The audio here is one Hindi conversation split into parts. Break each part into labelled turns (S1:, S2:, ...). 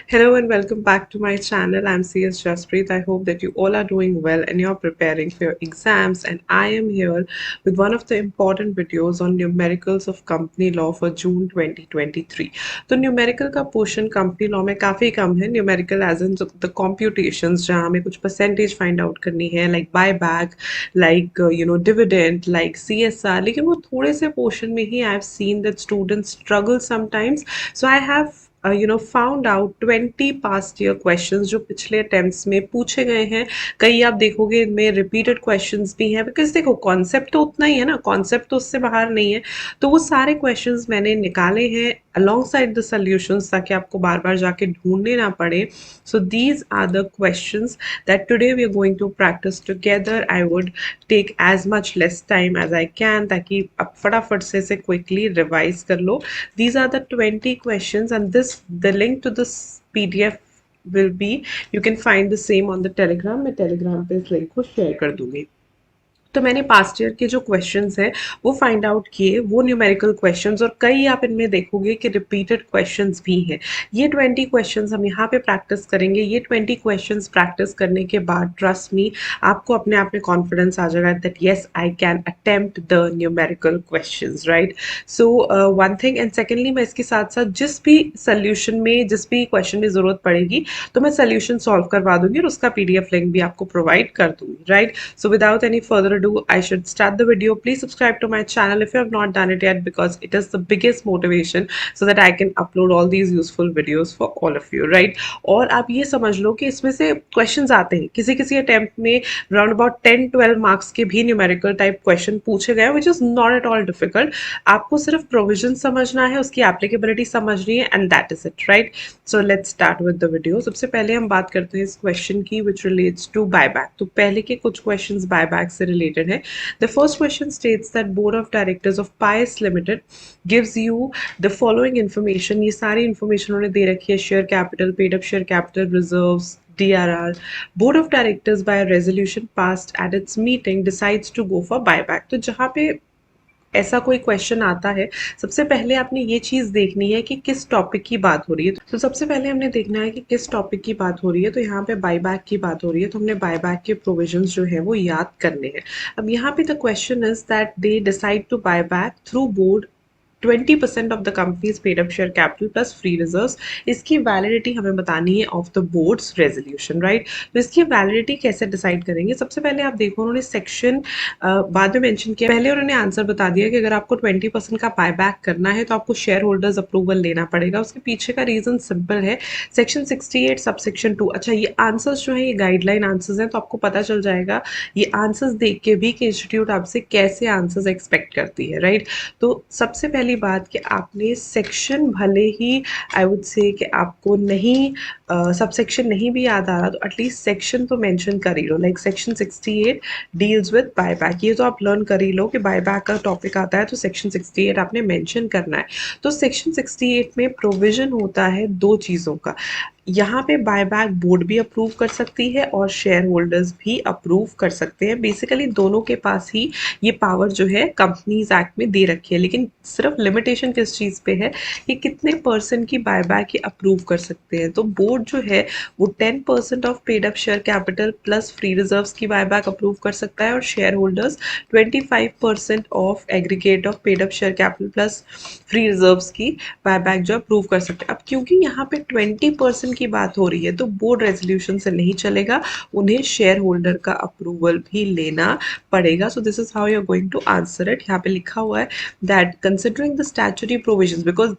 S1: Hello and welcome back to my channel. I'm CS Jaspreet. I hope that you all are doing well and you're preparing for your exams. And I am here with one of the important videos on numericals of company law for June 2023. तो numerical का portion company law में काफ़ी कम है. Numerical as in the computations जहाँ हमें कुछ percentage find out करनी है, like buyback, like dividend, like CSR. लेकिन वो थोड़े से portion में ही I've seen that students struggle sometimes. So I have found out 20 past year questions जो पिछले अटेम्प्ट्स में पूछे गए हैं. कई आप देखोगे इनमें रिपीटेड क्वेश्चंस भी हैं, बिकॉज देखो कॉन्सेप्ट तो उतना ही है ना, कॉन्सेप्ट तो उससे बाहर नहीं है. तो वो सारे क्वेश्चंस मैंने निकाले हैं alongside the solutions ताकि आपको बार बार जाके ढूंढने ना पड़े. So these are the questions that today we are going to practice together. I would take as much less time as I can ताकि आप फटाफट से इसे quickly revise कर लो. These are the 20 questions and the link to this PDF will be, you can find the same on the Telegram. मैं Telegram पे इस link को share कर दूंगी. तो मैंने पास्ट ईयर के जो क्वेश्चंस हैं वो फाइंड आउट किए, वो न्यूमेरिकल क्वेश्चंस, और कई आप इनमें देखोगे कि रिपीटेड क्वेश्चंस भी हैं. ये 20 क्वेश्चंस हम यहाँ पे प्रैक्टिस करेंगे. ये 20 क्वेश्चंस प्रैक्टिस करने के बाद ट्रस्ट मी आपको अपने आप में कॉन्फिडेंस आ जाएगा that yes I can attempt the numerical questions, right. So one thing, and secondly मैं इसके साथ साथ जिस भी सोल्यूशन में, जिस भी क्वेश्चन में ज़रूरत पड़ेगी तो मैं सोल्यूशन सॉल्व करवा दूंगी और उसका PDF लिंक भी आपको प्रोवाइड कर दूंगी, right. So without any further ado, I should start the video. Please subscribe to my channel if you have not done it yet because it is the biggest motivation so that I can upload all these useful videos for all of you, right? और आप ये समझ लो कि इसमें से questions आते हैं किसी किसी attempt में round about 10-12 marks के भी numerical type question पूछे गए, which is not at all difficult. आपको सिर्फ provision समझना है, उसकी applicability समझनी है, and that is it, right? So let's start with the video. सबसे पहले हम बात करते हैं इस question की which relates to buyback. तो पहले के कुछ questions buyback से related है. The first question states that Board of Directors of Pius Limited gives you the following information. ये सारी information उन्होंने दे रखी है. Share capital, paid up share capital, reserves, DRR. Board of Directors by a resolution passed at its meeting decides to go for buyback. तो जहाँ पे ऐसा कोई क्वेश्चन आता है, सबसे पहले आपने ये चीज़ देखनी है कि किस टॉपिक की बात हो रही है. तो सबसे पहले हमने देखना है कि किस टॉपिक की बात हो रही है. तो यहाँ पे बायबैक की बात हो रही है, तो हमने बायबैक के प्रोविजंस जो है वो याद करने हैं. अब यहाँ पे the question is that they decide to buy back through board 20% of the company's paid up share capital plus free reserves. इसकी वैलिडिटी हमें बतानी है of the board's resolution, right. तो इसकी वैलिडिटी कैसे डिसाइड करेंगे? सबसे पहले आप देखो उन्होंने सेक्शन बाद में मेंशन किया. पहले उन्होंने आंसर बता दिया कि अगर आपको 20% का बाय बैक करना है तो आपको शेयर होल्डर्स अप्रूवल लेना पड़ेगा. उसके पीछे का रीजन सिंपल है, सेक्शन 68 सबसेक्शन 2. अच्छा, ये आंसर्स जो है ये गाइडलाइन आंसर्स हैं, तो आपको पता चल जाएगा ये आंसर्स देख के भी कि इंस्टीट्यूट आपसे कैसे आंसर्स एक्सपेक्ट करती है, राइट. तो सबसे पहली बात कि आपने सेक्शन भले ही आई वुड से कि आपको नहीं सबसेक्शन नहीं भी याद आ रहा तो एटलीस्ट सेक्शन तो मेंशन कर ही लो. Like section 68 deals with buyback, ये तो आप लर्न कर ही लो कि बायबैक का टॉपिक आता है तो सेक्शन 68 आपने मेंशन करना है. तो सेक्शन 68 में प्रोविजन होता है दो चीज़ों का. यहाँ पे बायबैक बोर्ड भी अप्रूव कर सकती है और शेयर होल्डर्स भी अप्रूव कर सकते हैं. बेसिकली दोनों के पास ही ये पावर जो है कंपनीज एक्ट में दे रखी है, लेकिन सिर्फ लिमिटेशन किस चीज़ पे है कि कितने परसेंट की बायबैक ये अप्रूव कर सकते हैं. तो बोर्ड जो है वो 10% of paid up share capital plus free reserves की बायबैक अप्रूव कर सकता है और share holders 25% of aggregate of paid up share capital plus free reserves की बायबैक जो अप्रूव कर सकते हैं. अब क्योंकि यहाँ पे 20% की बात हो रही है तो बोर्ड रेजोल्यूशन से नहीं चलेगा, उन्हें शेयर होल्डर का अप्रूवल भी लेना पड़ेगा. So this is how you are going to answer it. यहाँ पे लिखा हुआ है that considering the statutory provisions, because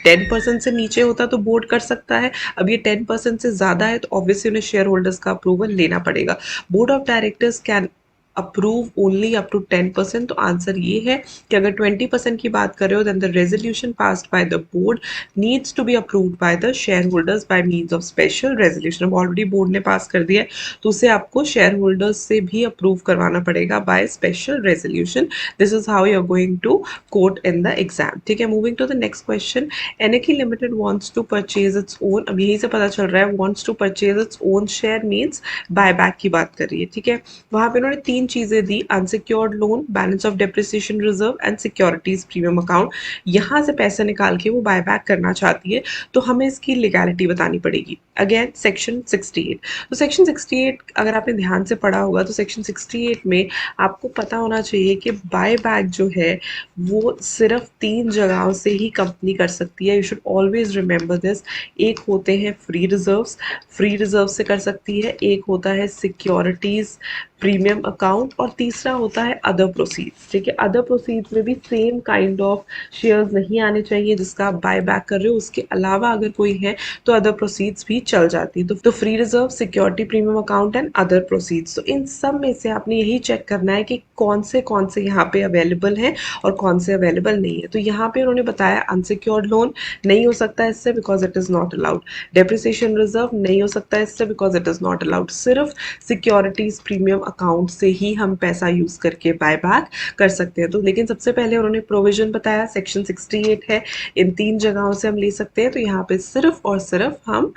S1: 10% से नीचे होता तो बोर्ड कर सकता है, अब ये 10% से ज़्यादा है तो ऑब्वियसली उन्हें शेयर होल्डर्स का अप्रूवल लेना पड़ेगा. Board of directors can approve only up to 10%. तो आंसर ये है कि अगर 20% की बात कर रहे हो then the resolution passed by the board needs to be approved by the share holders by means of special resolution. अब ऑलरेडी बोर्ड ने पास कर दिया है तो उसे आपको शेयर होल्डर्स से भी अप्रूव करवाना पड़ेगा by special resolution. This is how you are going to quote in the exam. ठीक है, moving to the next question. एनएकी limited wants to purchase its own. अब यहीं से पता चल रहा है wants to purchase its own share means buyback की बात कर रही है. ठीक है, वहाँ पे उन्होंने तीन तीन चीजें दी, unsecured loan, balance of depreciation reserve and securities premium account. यहाँ से पैसे निकाल के वो बायबैक करना चाहती है, तो हमें इसकी लीगैलिटी बतानी पड़ेगी। Again section 68। तो सेक्शन 68 अगर आपने ध्यान से पढ़ा होगा तो सेक्शन 68 में आपको पता होना चाहिए कि बाय बैक जो है वो सिर्फ तीन जगहों से ही कंपनी कर सकती है। You should always remember this. एक होते हैं फ्री रिजर्व्स, फ्री रिजर्व से कर सकती है। एक होता है सिक्योरिटीज प्रीमियम अकाउंट, और तीसरा होता है अदर प्रोसीड्स। ठीक है, अदर प्रोसीड्स में भी सेम काइंड ऑफ शेयर्स नहीं आने चाहिए जिसका आप बाय बैक कर रहे हो, उसके अलावा अगर कोई है तो अदर प्रोसीड्स भी चल जाती है। तो free reserve, security premium account and other proceeds, तो इन सब में से आपने यही चेक करना है कि कौन से यहाँ पे अवेलेबल हैं और कौन से अवेलेबल नहीं है। तो यहाँ पे उन्होंने बताया अनसिक्योर्ड लोन नहीं हो सकता इससे because it is not allowed, depreciation reserve नहीं हो सकता इससे because it is not allowed, सिर्फ सिक्योरिटीज प्रीमियम अकाउंट से ही हम पैसा यूज करके बाय बैक कर सकते हैं। तो लेकिन सबसे पहले उन्होंने प्रोविजन बताया, सेक्शन 68 है, इन तीन जगहों से हम ले सकते हैं। तो यहाँ पे सिर्फ और सिर्फ हम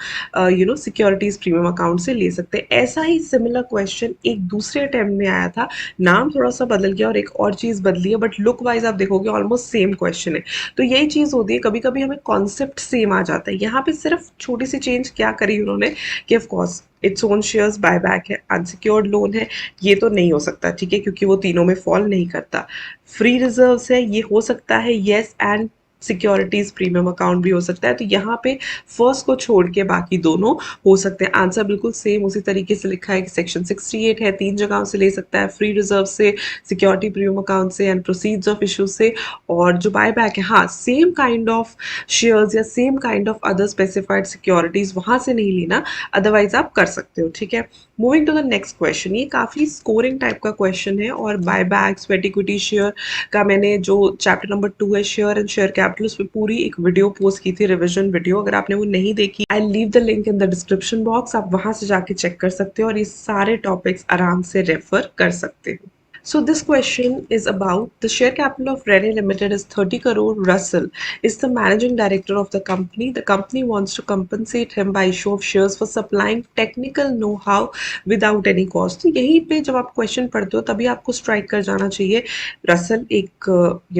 S1: सिक्योरिटीज प्रीमियम अकाउंट से ले सकते हैं। ऐसा ही सिमिलर क्वेश्चन एक दूसरे अटेम्प्ट में आया था, नाम थोड़ा सा बदल गया और एक और चीज बदली है, बट लुक वाइज आप देखोगे ऑलमोस्ट सेम क्वेश्चन है। तो यही चीज होती है, कभी कभी हमें कॉन्सेप्ट सेम आ जाता है। यहाँ पे सिर्फ छोटी सी चेंज क्या करी उन्होंने कि of course its own shares buy back है, अनसिक्योर्ड लोन है, ये तो नहीं हो सकता, ठीक है, क्योंकि वो तीनों में फॉल नहीं करता। फ्री रिजर्व्स है, ये हो सकता है, yes, and securities premium account भी हो सकता है। तो यहाँ पे फर्स्ट को छोड़ के बाकी दोनों हो सकते हैं। आंसर बिल्कुल सेम उसी तरीके से लिखा है कि सेक्शन 68 है, तीन जगहों से ले सकता है, फ्री रिजर्व से, सिक्योरिटी प्रीमियम अकाउंट से एंड प्रोसीड्स ऑफ इशू से। और जो बाय बैक है, हाँ, सेम काइंड ऑफ शेयर्स या same kind of other specified securities वहां से नहीं लेना, अदरवाइज आप कर सकते हो। ठीक है, moving to the next question. ये काफी स्कोरिंग टाइप का क्वेश्चन है, और buy back, sweat equity share का मैंने जो चैप्टर नंबर 2 है शेयर एंड शेयर कैपिटल, उस पर पूरी एक वीडियो पोस्ट की थी, रिविजन वीडियो। अगर आपने वो नहीं देखी, I leave the link in the description box, आप वहां से जाके चेक कर सकते हो और ये सारे टॉपिक्स आराम से रेफर कर सकते हो। So this question is about the share capital of Rene Limited is 30 crore. Russell is the managing director of the company. The company wants to compensate him by issue of shares for supplying technical know-how without any cost. तो यहीं पे जब आप क्वेश्चन पढ़ते हो तभी आपको स्ट्राइक कर जाना चाहिए, रसल एक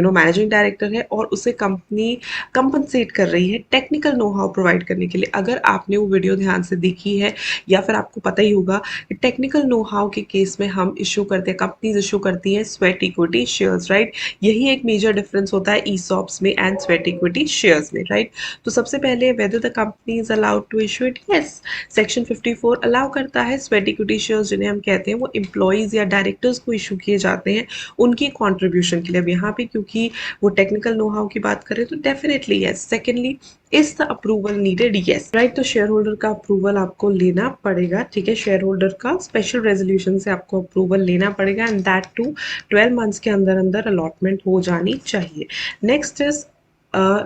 S1: मैनेजिंग डायरेक्टर है और उसे कंपनी कंपनसेट कर रही है टेक्निकल नो हाउ प्रोवाइड करने के लिए। अगर आपने वो वीडियो ध्यान से देखी है या फिर आपको पता ही होगा कि टेक्निकल नो हाउ के केस में हम इशू करते हैं, कंपनीज इशू करती हैं स्वेट इक्विटी शेयर्स, राइट। यही एक मेजर डिफरेंस होता है ईसॉप्स में एंड स्वेट इक्विटी शेयर्स में, राइट। तो सबसे पहले whether the company is allowed to issue it, yes, section 54 allow करता है स्वेट इक्विटी शेयर्स जिन्हें हम कहते हैं वो एम्प्लॉइज या डायरेक्टर्स को इशू किए जाते हैं उनकी कॉन्ट्रीब्यूशन के लिए। अब यहाँ पे क्योंकि वो टेक्निकल नो हाउ की बात करें तो definitely yes. Secondly, is the approval needed, yes, right. तो शेयर होल्डर का अप्रूवल आपको लेना पड़ेगा, ठीक है, शेयर होल्डर का स्पेशल रेजोल्यूशन से आपको अप्रूवल लेना पड़ेगा एंड दैट टू 12 मंथ्स के अंदर अंदर अलॉटमेंट हो जानी चाहिए। Next is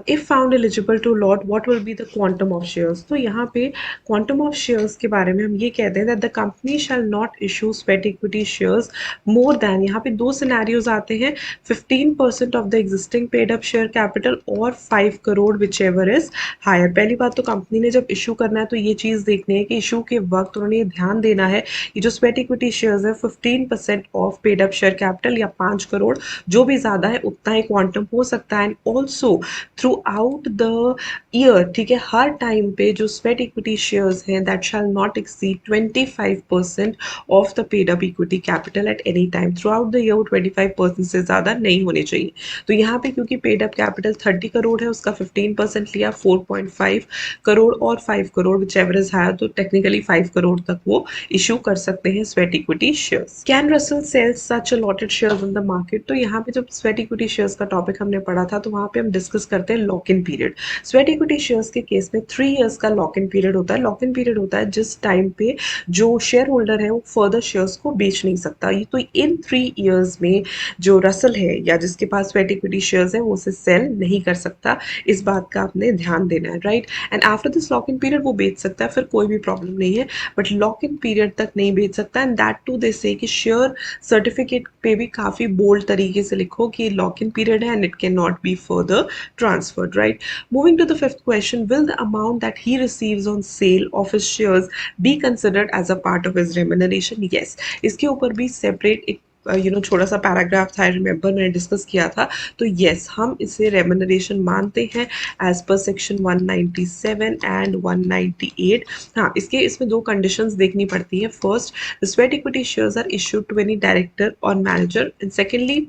S1: if found eligible to lot what will be the quantum of shares। तो यहाँ पे quantum of shares के बारे में हम ये कहते हैं that the company shall not issue sweat equity shares more than, यहाँ पे दो सिनेरियोज आते हैं, 15% of the existing paid up share capital और 5 करोड़ whichever is higher। पहली बात तो कंपनी ने जब इशू करना है तो ये चीज़ देखनी है कि इशू के वक्त उन्होंने ये ध्यान देना है कि जो स्वेट इक्विटी शेयर्स है 15% of paid up share capital या 5 करोड़, जो भी ज़्यादा है उतना ही क्वांटम हो सकता है। And also through out the year, ठीक है, हर टाइम पे जो स्वेट इक्विटी शेयर्स हैं that shall not exceed 25% of the paid up equity capital at any time. Through out the year 25% से ज़्यादा नहीं होने चाहिए। तो यहाँ पे क्योंकि पेड अप कैपिटल 30 करोड़ है, उसका 15% लिया, 4.5 करोड़ और 5 crore whichever is higher, तो टेक्निकली 5 करोड़ तक वो इशू कर सकते हैं sweat equity shares. Can resell sell such allotted shares in the market. तो यहाँ पे जब स्वेट इक्विटी शेयर्स का टॉपिक हमने पढ़ा था तो वहाँ पे हम डिस्कस करते हैं lock in period. Sweat equity shares के केस में 3 इयर्स का लॉक इन पीरियड होता है। लॉक इन पीरियड होता है जिस टाइम पे जो शेयर होल्डर है वो फर्दर शेयर्स को बेच नहीं सकता। ये तो इन 3 इयर्स में जो रसल है या जिसके पास स्वेट इक्विटी शेयर्स है वो उसे सेल नहीं कर सकता। इस बात का आपने ध्यान देना है, right. And after this lock in period वो बेच सकता है, फिर कोई भी प्रॉब्लम नहीं है, बट लॉक इन पीरियड तक नहीं बेच सकता। एंड दैट टू दे से कि शेयर सर्टिफिकेट पे भी काफी बोल्ड तरीके से लिखो कि लॉक इन पीरियड है and it can not be further transferred, right? Moving to the fifth question, will the amount that he receives on sale of his shares be considered as a part of his remuneration? Yes, इसके ऊपर भी separate एक छोटा सा पैराग्राफ था, आई रिमेंबर मैंने डिस्कस किया था। तो येस, हम इसे रेम्यूनरेशन मानते हैं एज पर सेक्शन 197 एंड 198। हाँ, इसमें दो कंडीशंस देखनी पड़ती हैं। First, the sweat equity shares are issued to any director और मैनेजर, एंड सेकेंडली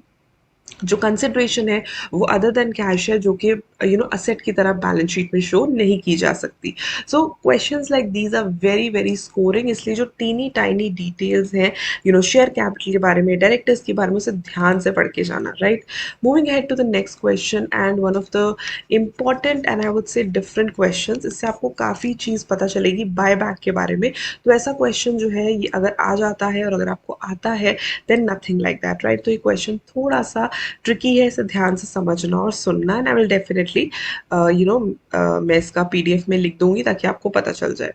S1: जो कंसिडरेशन है वो अदर देन कैश है, जो कि असेट की तरह बैलेंस शीट में शो नहीं की जा सकती। So questions like these are very very scoring, इसलिए जो टीनी टाइनी डिटेल्स हैं शेयर कैपिटल के बारे में, डायरेक्टर्स के बारे में, उसे ध्यान से पढ़ के जाना, right. Moving ahead to the next question and one of the important and I would say different question, इससे आपको काफ़ी चीज़ पता चलेगी बाय बैक के बारे में। तो ऐसा क्वेश्चन जो है ये अगर आ जाता है और अगर आपको आता है then nothing like that, right. तो ये क्वेश्चन थोड़ा सा ट्रिकी है, इसे ध्यान से समझना और सुनना, एंड आई विल डेफिनेटली मैं इसका पीडीएफ में लिख दूंगी ताकि आपको पता चल जाए।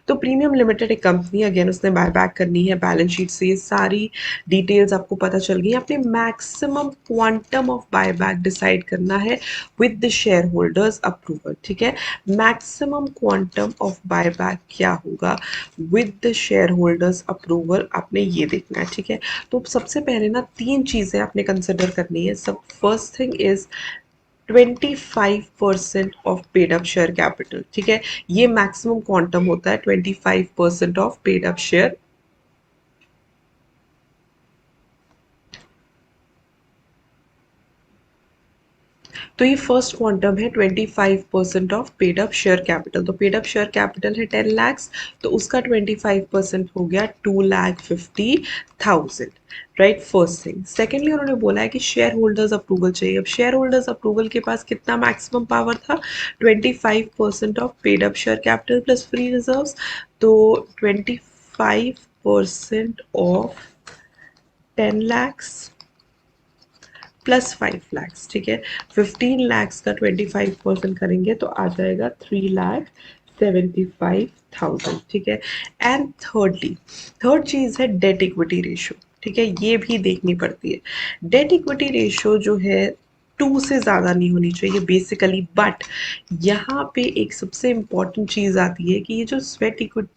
S1: तो प्रीमियम लिमिटेड एक कंपनी, अगेन उसने बाय बैक करनी है, बैलेंस शीट से ये सारी डिटेल्स आपको पता चल गई। अपने maximum quantum of buy back decide करना है with the share holders approval, ठीक है। Maximum quantum of buy back क्या होगा with the share holders approval, आपने ये देखना है, ठीक है। तो सबसे पहले ना तीन चीज़ें आपने कंसिडर करनी है। सब first thing is 25% of paid up share capital, ठीक है। ये मैक्सिमम क्वांटम होता है 25% ऑफ पेड अप शेयर। तो ये फर्स्ट क्वांटम है 25% of paid up share capital. तो पेड अप शेयर कैपिटल है 10 lakhs, तो उसका 25% हो गया 2,50,000, राइट। First thing. सेकेंडली उन्होंने बोला है कि शेयर होल्डर्स अप्रूवल चाहिए। अब शेयर होल्डर्स अप्रूवल के पास कितना मैक्सिमम पावर था, 25% of paid up share capital plus free reserves. तो 25% ऑफ 10 lakhs प्लस 5 lakhs, ठीक है। 15 lakhs का 25% करेंगे तो आ जाएगा 3,75,000, ठीक है। एंड थर्ड चीज़ है डेट इक्विटी रेशो, ठीक है। ये भी देखनी पड़ती है। डेट इक्विटी रेशो जो है 2 से ज़्यादा नहीं होनी चाहिए बेसिकली, बट यहाँ पे एक सबसे इम्पॉर्टेंट चीज़ आती है कि ये जो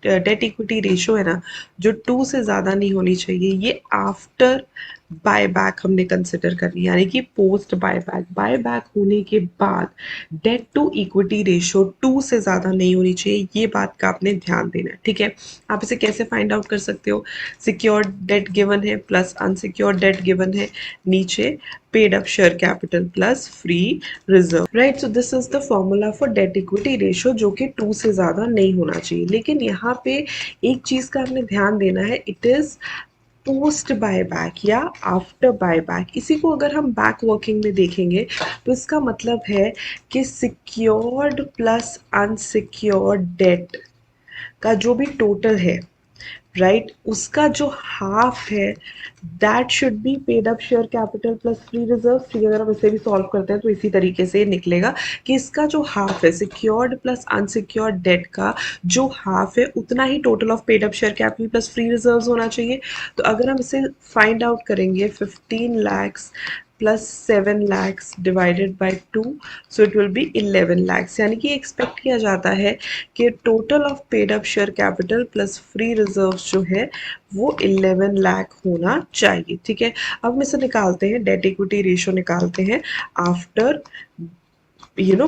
S1: डेट इक्विटी रेशो है ना, जो 2 से ज़्यादा नहीं होनी चाहिए, ये आफ्टर बाय बैक हमने कंसिडर करनी है, यानी कि पोस्ट बाय बैक होने के बाद डेट टू इक्विटी रेशो 2 से ज़्यादा नहीं होनी चाहिए। ये बात का आपने ध्यान देना है, ठीक है। आप इसे कैसे फाइंड आउट कर सकते हो, सिक्योर्ड डेट गिवन है प्लस अनसिक्योर्ड डेट गिवन है, नीचे paid up share capital plus free reserve, right. So this is the formula for debt equity ratio, जो कि 2 से ज़्यादा नहीं होना चाहिए। लेकिन यहाँ पे एक चीज़ का आपने ध्यान देना है, it is post buy back या आफ्टर बाय बैक। इसी को अगर हम बैक वर्किंग में देखेंगे तो इसका मतलब है कि सिक्योर्ड प्लस अनसिक्योर्ड डेट का जो भी टोटल है, राइट, उसका जो हाफ है that should be paid up share capital plus free reserve, ठीक है। अगर हम इसे भी सॉल्व करते हैं तो इसी तरीके से निकलेगा कि इसका जो हाफ है सिक्योर्ड प्लस अनसिक्योर्ड डेट का जो हाफ है उतना ही total of paid up share capital plus free reserves होना चाहिए। तो अगर हम इसे फाइंड आउट करेंगे 15 lakhs plus 7 lakhs divided by 2, so it will be 11 lakhs, यानी कि एक्सपेक्ट किया जाता है कि total of paid up share capital plus free reserve जो है वो 11 लाख होना चाहिए, ठीक है। अब हम इसे निकालते हैं, डेट इक्विटी रेशियो निकालते हैं आफ्टर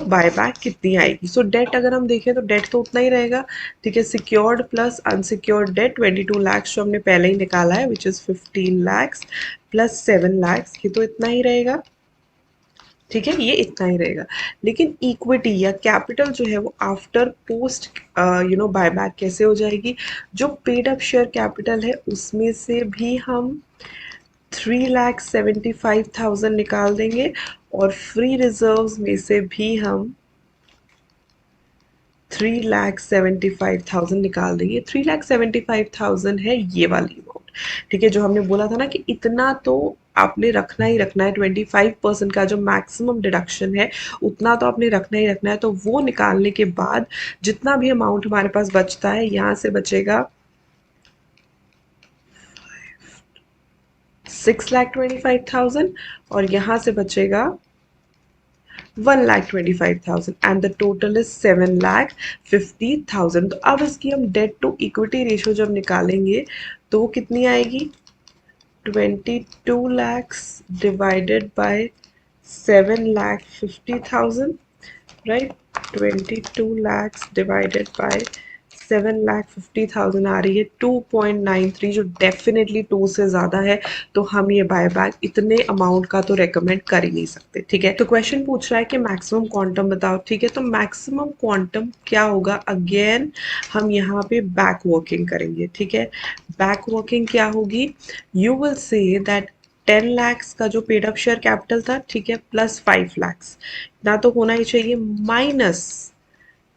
S1: बाय बैक कितनी आएगी। सो डेट अगर हम देखें तो डेट तो उतना ही रहेगा, ठीक है। Secured plus unsecured debt 22 lakhs जो हमने पहले ही निकाला है, which is 15 lakhs plus 7 lakhs, ये तो इतना ही रहेगा, ठीक है। ये इतना ही रहेगा। लेकिन इक्विटी या कैपिटल जो है वो आफ्टर पोस्ट बाय बैक कैसे हो जाएगी, जो पेड अप शेयर कैपिटल है उसमें से भी हम 3,75,000 निकाल देंगे और फ्री रिजर्व्स में से भी हम 3,75,000 निकाल देंगे। 3,75,000 है ये वाली अमाउंट, ठीक है। जो हमने बोला था ना कि इतना तो आपने रखना ही रखना है, 25% का जो मैक्सिमम डिडक्शन है उतना तो आपने रखना ही रखना है। तो वो निकालने के बाद जितना भी अमाउंट हमारे पास बचता है, यहाँ से बचेगा 6,25,000 और यहाँ से बचेगा 1,25,000 एंड द टोटल इज 7,50,000। तो अब इसकी हम डेट टू इक्विटी रेशियो जब निकालेंगे तो वो कितनी आएगी, 22 lakhs divided by 7,50,000, right? 22 lakhs divided by 7,50,000 आ रही है 2.93, जो डेफिनेटली 2 से ज़्यादा है, तो हम ये बाय बैक इतने अमाउंट का तो रेकमेंड कर ही नहीं सकते, ठीक है। तो क्वेश्चन पूछ रहा है कि मैक्सिमम क्वांटम बताओ, ठीक है। तो मैक्सिमम क्वांटम क्या होगा, अगेन हम यहाँ पे बैक वर्किंग करेंगे, ठीक है। बैक वर्किंग क्या होगी, you will say that 10 lakhs का जो पेड अप शेयर कैपिटल था, ठीक है, प्लस 5 lakhs ना तो होना ही चाहिए, माइनस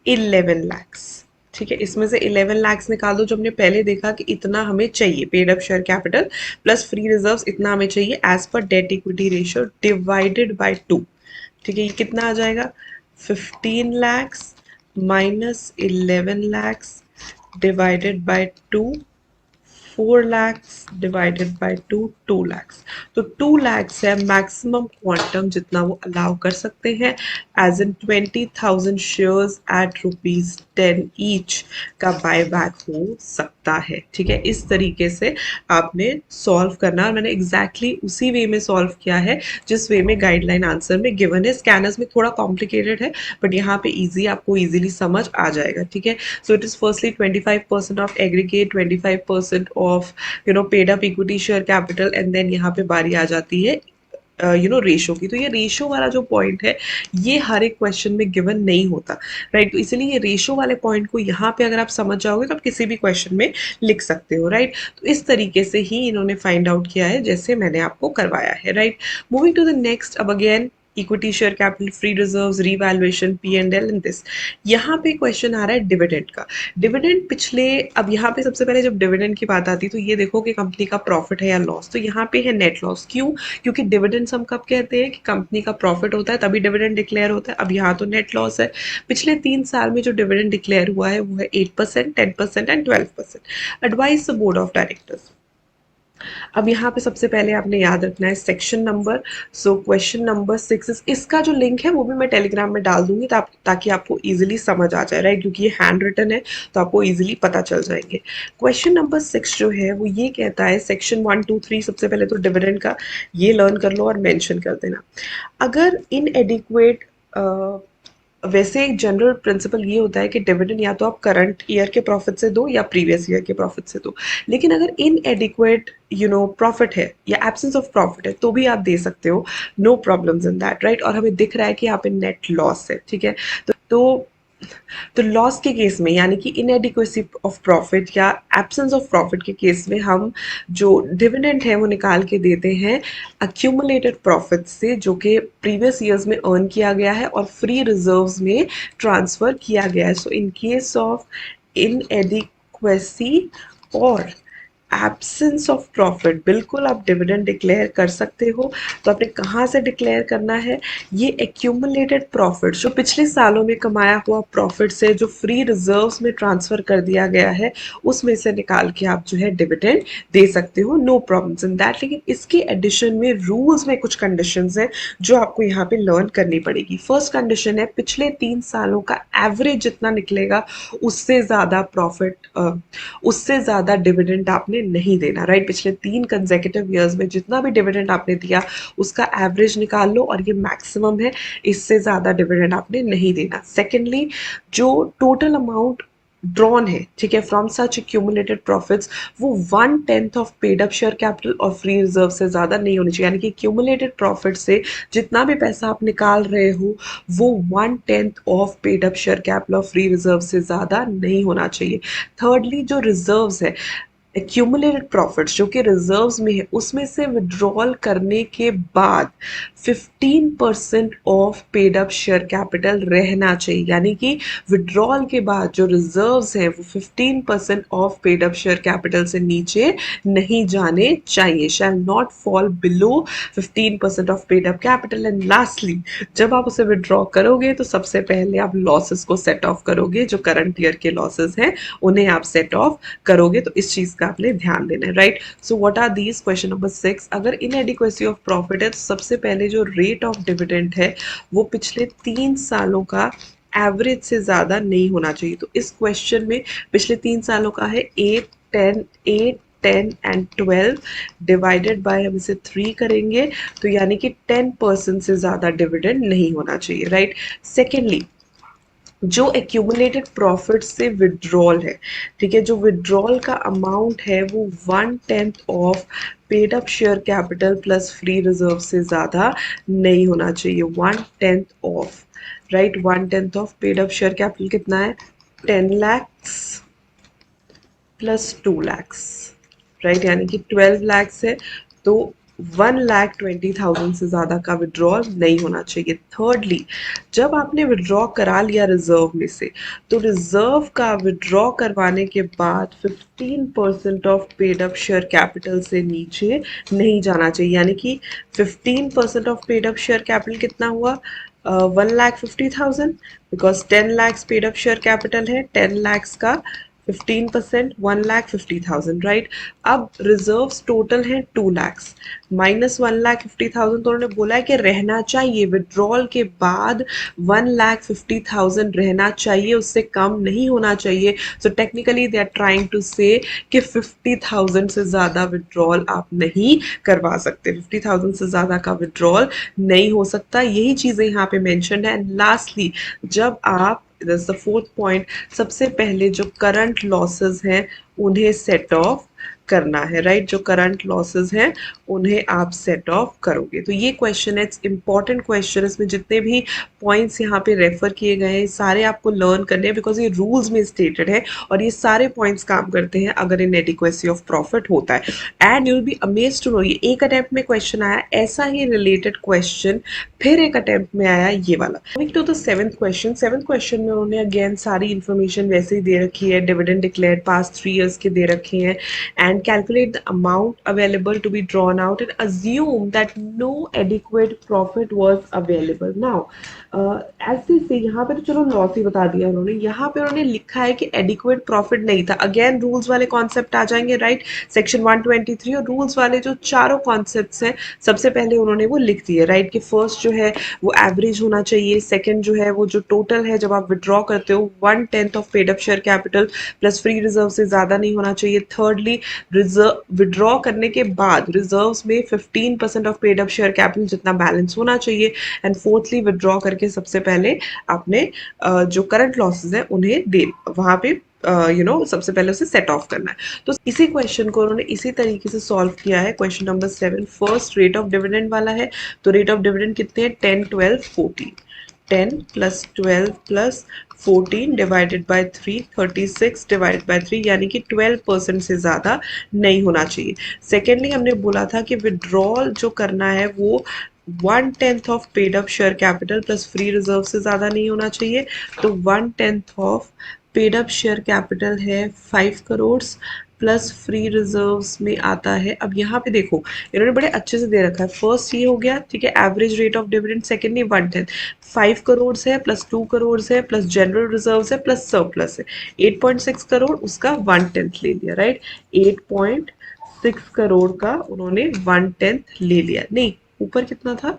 S1: 11 lakhs, ठीक है। इसमें से 11 lakhs निकाल दो, जो हमने पहले देखा कि इतना हमें चाहिए paid up share capital plus free reserves, इतना हमें चाहिए as per debt equity ratio divided by 2, ठीक है। ये कितना आ जाएगा, 15 lakhs minus 11 lakhs divided by 2, 4 lakhs divided by 2, 2 lakhs। तो 2 lakhs है मैक्सिमम क्वांटम जितना वो अलाउ कर सकते हैं, as in 20,000 shares at ₹10 each का बाय बैक हो सकता है, ठीक है। इस तरीके से आपने सॉल्व करना, और मैंने एग्जैक्टली उसी वे में सॉल्व किया है जिस वे में गाइडलाइन आंसर में गिवन है। स्कैनर्स में थोड़ा कॉम्प्लिकेटेड है, बट यहाँ पे इजी, आपको इजीली समझ आ जाएगा, ठीक है। So it is firstly 25% of aggregate, 25% of paid up equity share capital, and then यहाँ पे बारी आ जाती है रेशो की। तो ये रेशो वाला जो पॉइंट है, ये हर एक क्वेश्चन में गिवन नहीं होता, राइट। तो इसलिए ये रेशो वाले पॉइंट को यहाँ पे अगर आप समझ जाओगे तो आप किसी भी क्वेश्चन में लिख सकते हो, राइट। तो इस तरीके से ही इन्होंने फाइंड आउट किया है जैसे मैंने आपको करवाया है, right. Moving to the next, अब again equity share capital, free reserves, revaluation, P and L and this. यहाँ पे क्वेश्चन आ रहा है डिविडेंड का। डिविडेंड पिछले, अब यहाँ पे सबसे पहले जब डिविडेंड की बात आती है तो ये देखो कि कंपनी का प्रॉफिट है या लॉस, तो यहाँ पे है नेट लॉस। क्यों, क्योंकि डिविडेंड्स हम कब कहते हैं कि कंपनी का प्रॉफिट होता है तभी डिविडेंड डिक्लेयर होता है। अब यहाँ तो नेट लॉस है। पिछले 3 साल में जो डिविडेंड डिक्लेयर हुआ है वो है 8%, 10% and 12%। Advice the board of directors. अब यहाँ पे सबसे पहले आपने याद रखना है section number. So question number 6, इसका जो लिंक है वो भी मैं टेलीग्राम में डाल दूंगी ताकि आपको इजीली समझ आ जाए, राइट, क्योंकि ये हैंड रिटन है तो आपको इजीली पता चल जाएंगे। क्वेश्चन नंबर 6 जो है वो ये कहता है, सेक्शन 1, 2, 3, सबसे पहले तो डिविडेंड का ये लर्न कर लो और मेंशन कर देना। अगर इनएडिक्वेट, वैसे एक जनरल प्रिंसिपल ये होता है कि डिविडेंड या तो आप करंट ईयर के प्रॉफिट से दो या प्रीवियस ईयर के प्रॉफिट से दो, लेकिन अगर इनएडिक्वेट प्रॉफिट है या एब्सेंस ऑफ प्रॉफिट है तो भी आप दे सकते हो, no problems in that, right. और हमें दिख रहा है कि यहाँ पे नेट लॉस है, ठीक है। तो लॉस के केस में, यानी कि इनएडिक्वेसी ऑफ प्रॉफिट या एब्सेंस ऑफ प्रॉफिट के केस में, हम जो डिविडेंड है वो निकाल के देते हैं अक्यूमुलेटेड प्रॉफिट से, जो कि प्रीवियस ईयर्स में अर्न किया गया है और फ्री रिजर्व्स में ट्रांसफर किया गया है। सो इन केस ऑफ इनएडिक्वेसी और एब्सेंस ऑफ प्रॉफिट, बिल्कुल आप डिविडेंड डिक्लेयर कर सकते हो। तो आपने कहाँ से डिक्लेयर करना है, ये एक्यूमुलेटेड प्रॉफिट, जो पिछले सालों में कमाया हुआ प्रॉफिट से जो फ्री रिजर्व्स में ट्रांसफर कर दिया गया है उसमें से निकाल के आप जो है डिविडेंड दे सकते हो, नो प्रॉब्लम्स इन दैट। लेकिन इसके एडिशन में रूल्स में कुछ कंडीशंस हैं जो आपको यहाँ पे लर्न करनी पड़ेगी। फर्स्ट कंडीशन है, पिछले 3 सालों का एवरेज जितना निकलेगा उससे ज़्यादा प्रॉफिट, उससे ज़्यादा डिविडेंड आपने नहीं देना, राइट। पिछले 3 कंसेक्यूटिव ईयर्स में जितना भी डिविडेंड आपने दिया उसका एवरेज निकाल लो और ये मैक्सिमम है, इससे ज़्यादा डिविडेंड आपने नहीं देना। सेकेंडली, जो टोटल अमाउंट ड्रॉन है, ठीक है, फ्रॉम सच एक्यूमुलेटेड प्रॉफिट्स, वो 1/10 of paid up share capital और फ्री रिजर्व से ज़्यादा नहीं होनी चाहिए। यानी कि एक्यूमुलेटेड प्रॉफिट से जितना भी पैसा आप निकाल रहे हो वो 1/10 of paid up share capital और फ्री रिजर्व से ज़्यादा नहीं होना चाहिए। थर्डली, जो रिजर्व्स है, एक्यूमुलेटेड प्रॉफिट्स जो कि रिजर्व्स में है, उसमें से विड्रॉल करने के बाद 15% of paid up share capital रहना चाहिए। यानी कि विड्रॉल के बाद जो रिजर्व्स हैं वो 15% of paid up share capital से नीचे नहीं जाने चाहिए, shall not fall below 15% of paid up capital. And lastly, जब आप उसे विड्रॉ करोगे तो सबसे पहले आप लॉसेस को सेट ऑफ करोगे, जो करंट ईयर के लॉसेस हैं उन्हें आप सेट ऑफ करोगे। तो इस चीज का आपने ध्यान देना है, right. So what are these, question number 6, अगर इनएडिक्वेसी ऑफ प्रॉफिट है तो सबसे पहले जो रेट ऑफ डिविडेंड है वो पिछले 3 सालों का एवरेज से ज़्यादा नहीं होना चाहिए। तो इस क्वेश्चन में पिछले 3 सालों का है 8, 10, 8, 10 एंड 12 डिवाइडेड बाय हम इसे 3 करेंगे तो यानी कि 10% से ज़्यादा डिविडेंड नहीं होना चाहिए, राइट। सेकेंडली, जो एक्यूमुलेटेड प्रॉफिट से विड्रॉल है, ठीक है, जो विड्रॉल का अमाउंट है वो 1/10 of paid up share capital plus free reserve से ज़्यादा नहीं होना चाहिए। 1/10 of, right, 1/10 of paid up share capital कितना है, 10 lakhs प्लस 2 lakhs, राइट, यानी कि 12 lakhs है तो 1,20,000 से ज़्यादा का विड्रॉल नहीं होना चाहिए। थर्डली, जब आपने विड्रॉ करा लिया रिजर्व में से, तो रिजर्व का विड्रॉ करवाने के बाद 15% of paid up share capital से नीचे नहीं जाना चाहिए, यानी कि 15% of paid up share capital कितना हुआ, 1,50,000, because 10 lakhs paid up share capital है, 10 lakhs का 15% 1,50,000, राइट। अब रिजर्व टोटल है 2 lakhs माइनस 1,50,000, तो उन्होंने बोला है कि रहना चाहिए विड्रॉल के बाद 1,50,000 रहना चाहिए, उससे कम नहीं होना चाहिए। So technically they are trying to say कि 50,000 से ज़्यादा विड्रॉल आप नहीं करवा सकते, 50,000 से ज़्यादा का विड्रॉल नहीं हो सकता, यही चीज़ें यहाँ पे मेंशन है। एंड लास्टली, जब आप, दैट्स द फोर्थ पॉइंट, सबसे पहले जो करंट लॉसेस हैं उन्हें सेट ऑफ करना है, राइट, जो करंट लॉसेस हैं उन्हें आप सेट ऑफ करोगे। तो ये क्वेश्चन है, इट्स इंपॉर्टेंट क्वेश्चन, इसमें जितने भी पॉइंट्स यहाँ पे रेफर किए गए हैं सारे आपको लर्न करने हैं, बिकॉज ये रूल्स में स्टेटेड है और ये सारे पॉइंट्स काम करते हैं अगर इनएडिक्वेसी ऑफ प्रॉफिट होता है। And you will be amazed to know, ये एक अटेम्प्ट में क्वेश्चन आया, ऐसा ही रिलेटेड क्वेश्चन फिर एक अटेम्प्ट में आया ये वाला। Coming to the seventh question, seventh question में उन्होंने अगेन सारी इन्फॉर्मेशन वैसे ही दे रखी है, डिविडेंड डिक्लेयर्ड पास्ट 3 years के दे रखे हैं, and calculate the amount available to be drawn out and assume that no adequate profit was available. Now ऐसे से यहाँ पे तो चलो लॉस ही बता दिया उन्होंने, यहाँ पे उन्होंने लिखा है कि एडिक्वेट प्रॉफिट नहीं था। अगेन रूल्स वाले कॉन्सेप्ट आ जाएंगे, राइट, सेक्शन 123, और रूल्स वाले जो चारों कॉन्सेप्ट्स हैं सबसे पहले उन्होंने वो लिख दिए, राइट, कि फर्स्ट जो है वो एवरेज होना चाहिए, सेकंड जो है वो जो टोटल है जब आप विड्रॉ करते हो 1/10 of paid up share capital plus free reserve से ज़्यादा नहीं होना चाहिए। थर्डली, रिजर्व विड्रॉ करने के बाद रिजर्व्स में 15% of paid up share capital जितना बैलेंस होना चाहिए। एंड फोर्थली, विड्रॉ करके सबसे पहले आपने जो करंट लॉसेज हैं उन्हें दे वहाँ पे सबसे पहले उसे सेट ऑफ करना है। तो इसी क्वेश्चन को उन्होंने इसी तरीके से सॉल्व किया है। Question number 7 first rate of dividend वाला है, तो रेट ऑफ डिविडेंड कितने हैं, 10, 12, 14, 10 plus 12 plus 14 divided by 3, 36 divided by 3, यानी कि 12% से ज़्यादा नहीं होना चाहिए। सेकेंडली, हमने बोला था कि विड्रॉल जो करना है वो 1/10 of paid up share capital plus free reserve से ज़्यादा नहीं होना चाहिए। तो 1/10 of paid up share capital है 5 करोड़ प्लस फ्री रिजर्व्स में आता है। अब यहाँ पे देखो इन्होंने बड़े अच्छे से दे रखा है, फर्स्ट ये हो गया, ठीक है, average rate of dividend, secondly 1/10, 5 crore है प्लस 2 करोड़ है प्लस जनरल रिजर्व है प्लस सरप्लस है, 8.6 करोड़, उसका 1/10 ले लिया, राइट, 8.6 करोड़ का उन्होंने 1/10 ले लिया, नहीं ऊपर कितना था,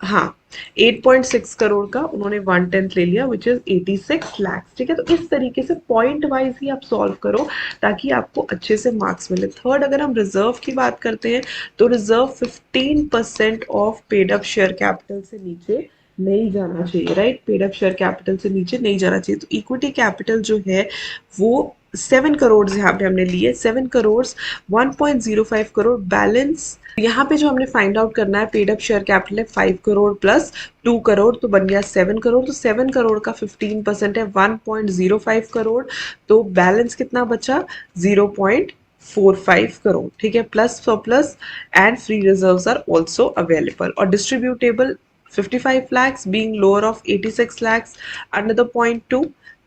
S1: हाँ, 8.6 करोड़ का उन्होंने 1/10 ले लिया, विच इज 86 लाख, ठीक है। तो इस तरीके से पॉइंट वाइज ही आप सॉल्व करो ताकि आपको अच्छे से मार्क्स मिले। थर्ड, अगर हम रिजर्व की बात करते हैं तो reserve 15% of paid up share capital से नीचे नहीं जाना चाहिए, right, paid up share capital से नीचे नहीं जाना चाहिए। तो इक्विटी कैपिटल जो है वो 7 करोड़ यहाँ पे हमने लिए, 7 करोड़, 1.05 करोड़ बैलेंस। यहाँ पे जो हमने फाइंड आउट करना है, पेड अप शेयर कैपिटल है 5 करोड़ प्लस 2 करोड़, तो बन गया 7 करोड़। तो 7 करोड़ का 15% है 1.05 करोड़, तो बैलेंस कितना बचा, 0.45 करोड़, ठीक है, plus surplus and free reserves are also available. और distributable 55 lakhs being lower of 86 lakhs under the point 2,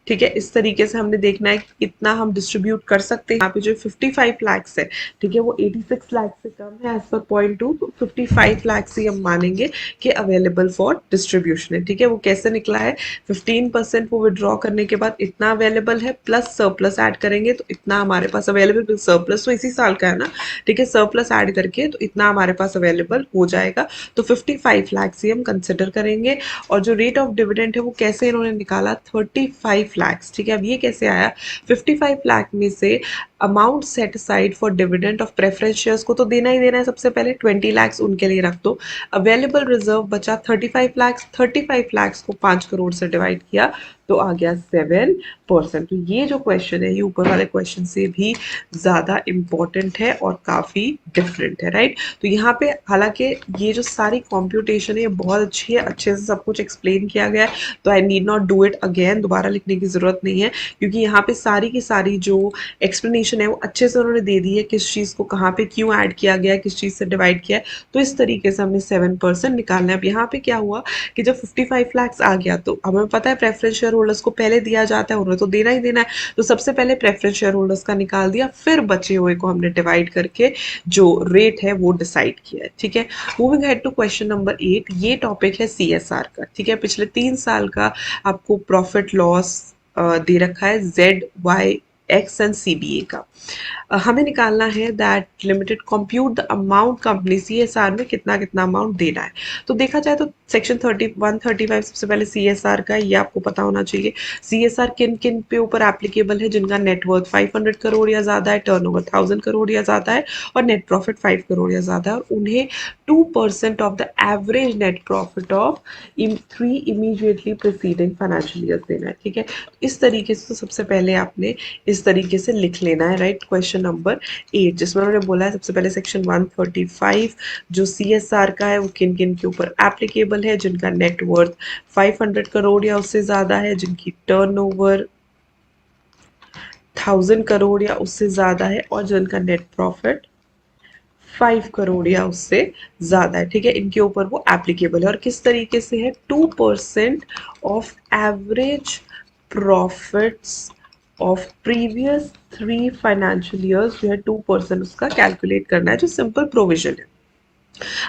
S1: ठीक है। इस तरीके से हमने देखना है कि कितना हम डिस्ट्रीब्यूट कर सकते हैं। यहाँ पे जो 55 lakhs है, ठीक है, वो 86 लाख से कम है एज पर पॉइंट 2, तो 55 lakhs ही हम मानेंगे कि अवेलेबल फॉर डिस्ट्रीब्यूशन है, ठीक है। वो कैसे निकला है, 15% वो विड्रॉ करने के बाद इतना अवेलेबल है प्लस सरप्लस ऐड करेंगे तो इतना हमारे पास अवेलेबल, सरप्लस तो इसी साल का है ना, ठीक है, सरप्लस ऐड करके तो इतना हमारे पास अवेलेबल हो जाएगा। तो 55 lakhs ही हम कंसिडर करेंगे। और जो रेट ऑफ डिविडेंड है वो कैसे इन्होंने निकाला, 35 lakhs, ठीक है। अब ये कैसे आया, 55 लाख में से amount set aside for dividend of preference shares को तो देना ही देना है, सबसे पहले 20 लाख उनके लिए रख दो। अवेलेबल रिजर्व बचा 35 लाख, 35 लाख को 5 करोड़ से डिवाइड किया तो आ गया 7%। तो ये जो क्वेश्चन है ये ऊपर वाले क्वेश्चन से भी ज़्यादा इम्पोर्टेंट है और काफ़ी डिफरेंट है, राइट। तो यहाँ पे हालांकि ये जो सारी कॉम्प्यूटेशन है ये बहुत अच्छी है, अच्छे से सब कुछ एक्सप्लेन किया गया है, तो I need not do it again, दोबारा लिखने की ज़रूरत नहीं है, क्योंकि यहाँ पे सारी की सारी जो एक्सप्लेनेशन है वो अच्छे से उन्होंने दे दी है, किस चीज़ को कहाँ पे क्यों ऐड किया गया है, किस चीज़ से डिवाइड किया है। तो इस तरीके से हमें 7% निकालना है। अब यहाँ पे क्या हुआ कि जब 55 लाख आ गया तो हमें पता है प्रेफरेंस शेयर होल्डर्स को पहले दिया जाता है, उन्हें तो देना ही देना है, तो सबसे पहले प्रेफरेंस शेयर होल्डर्स का निकाल दिया, फिर बचे हुए को हमने डिवाइड करके जो रेट है वो डिसाइड किया है, ठीक है। Moving ahead to question number 8, ये टॉपिक है CSR का, ठीक है। पिछले 3 साल का आपको प्रॉफिट लॉस दे रखा है ZYX एंड CBA का। हमें निकालना है that limited compute the amount company CSR में कितना कितना अमाउंट देना है। तो देखा जाए तो सेक्शन 135 सबसे पहले CSR का, ये आपको पता होना चाहिए। CSR किन किन पे ऊपर एप्लीकेबल है, जिनका नेटवर्थ 500 करोड़ या ज़्यादा है, टर्नओवर 1000 करोड़ या ज़्यादा है और नेट प्रॉफिट 5 करोड़ या ज़्यादा है, और उन्हें 2% of the average net profit of 3 immediately preceding financial year देना है, ठीक है। इस तरीके से तो सबसे पहले आपने इस तरीके से लिख लेना है, राइट। क्वेश्चन नंबर 8 जिसमें उन्होंने बोला है सबसे पहले सेक्शन 135 जो CSR का है वो किन किन के ऊपर एप्लीकेबल है, जिनका नेटवर्थ 500 करोड़ या उससे ज़्यादा है, जिनकी टर्नओवर 1000 करोड़ या उससे ज़्यादा है, और जिनका नेट प्रॉफिट 5 करोड़ या उससे ज़्यादा है, ठीक है। इनके ऊपर वो एप्लीकेबल है, और किस तरीके से है, 2% of average profits of previous 3 financial years जो है 2% उसका कैलकुलेट करना है, जो सिंपल प्रोविजन है।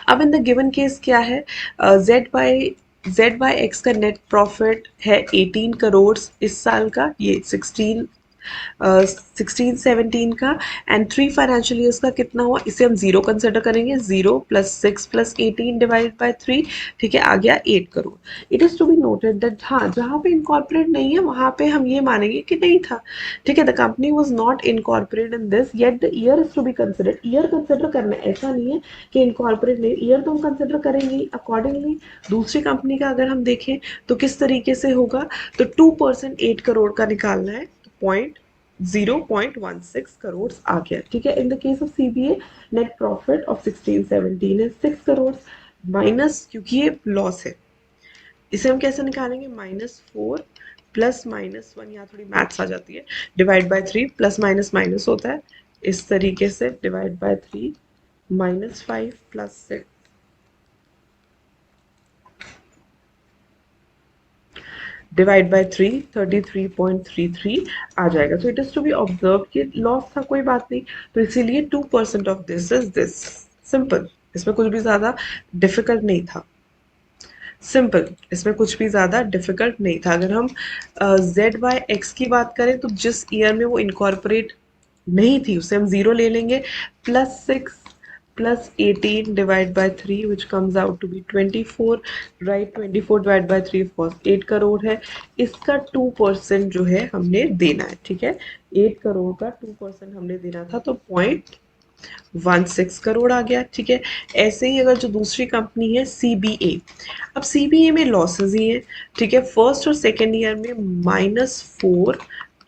S1: अब इन द गिवन केस क्या है, ZY X का नेट प्रॉफिट है 18 करोड़ इस साल का, ये 16-17 का, एंड 3 फाइनेंशियल ईयर्स का कितना हुआ, इसे हम जीरो कंसिडर करेंगे, 0 + 6 + 18 डिवाइड बाय 3, ठीक है, आ गया 8 crore. It is to be noted that हाँ जहाँ पे इनकॉर्पोरेट नहीं है वहाँ पे हम ये मानेंगे कि नहीं था, ठीक है। The company was not incorporate in this yet the year is to be considered. Year consider करना है, ऐसा नहीं है कि इनकॉर्पोरेट नहीं, ईयर तो हम कंसिडर करेंगे अकॉर्डिंगली। दूसरी कंपनी का अगर हम देखें तो किस तरीके से होगा, तो 2% 8 करोड़ का निकालना है, पॉइंट 0.16 करोड़ आ गया, ठीक है। In the case of CBA net profit of 16-17 है 6 करोड़, माइनस क्योंकि ये लॉस है, इसे हम कैसे निकालेंगे, -4 प्लस -1, यहाँ थोड़ी मैथ्स आ जाती है, divide by 3, plus minus minus होता है, इस तरीके से डिवाइड बाय 3, -5 + 6 डिवाइड बाय 3, 33.33 आ जाएगा। तो it is to be observe कि लॉस था, कोई बात नहीं, तो इसीलिए 2% of this is this, simple, इसमें कुछ भी ज़्यादा डिफिकल्ट नहीं था, सिंपल, इसमें कुछ भी ज़्यादा डिफिकल्ट नहीं था। अगर हम ZY X की बात करें तो जिस ईयर में वो इनकॉर्पोरेट नहीं थी उसे हम ज़ीरो ले लेंगे, +6 + 18 divide by 3 which comes out to be 24, right. 24 divide by 3 of course 8 crore है, इसका 2% जो है हमने देना है, ठीक है। 8 करोड़ का 2% हमने देना था, तो 0.16 करोड़ आ गया, ठीक है। ऐसे ही अगर जो दूसरी कंपनी है CBA, अब CBA में लॉसेज ही है, ठीक है। फर्स्ट और सेकेंड ईयर में -4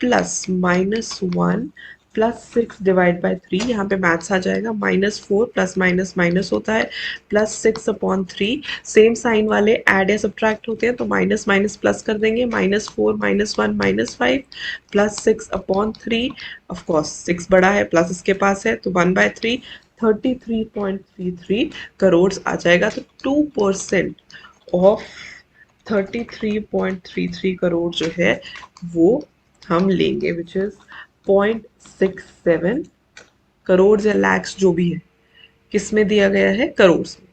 S1: प्लस -1 प्लस 6 डिवाइड बाय 3, यहाँ पे मैथ्स आ जाएगा, -4 प्लस माइनस माइनस होता है, +6/3, सेम साइन वाले ऐड या सब्ट्रैक्ट होते हैं, तो माइनस माइनस प्लस कर देंगे, -4 -1 -5 +6/3, ऑफ कोर्स 6 बड़ा है, प्लस इसके पास है तो 1/3, 33.33 करोड़ आ जाएगा। तो 2% ऑफ 33.33 करोड़ जो है वो हम लेंगे, विच इज 0.67 करोड़ या लैक्स जो भी है, किस में दिया गया है, करोड़ में,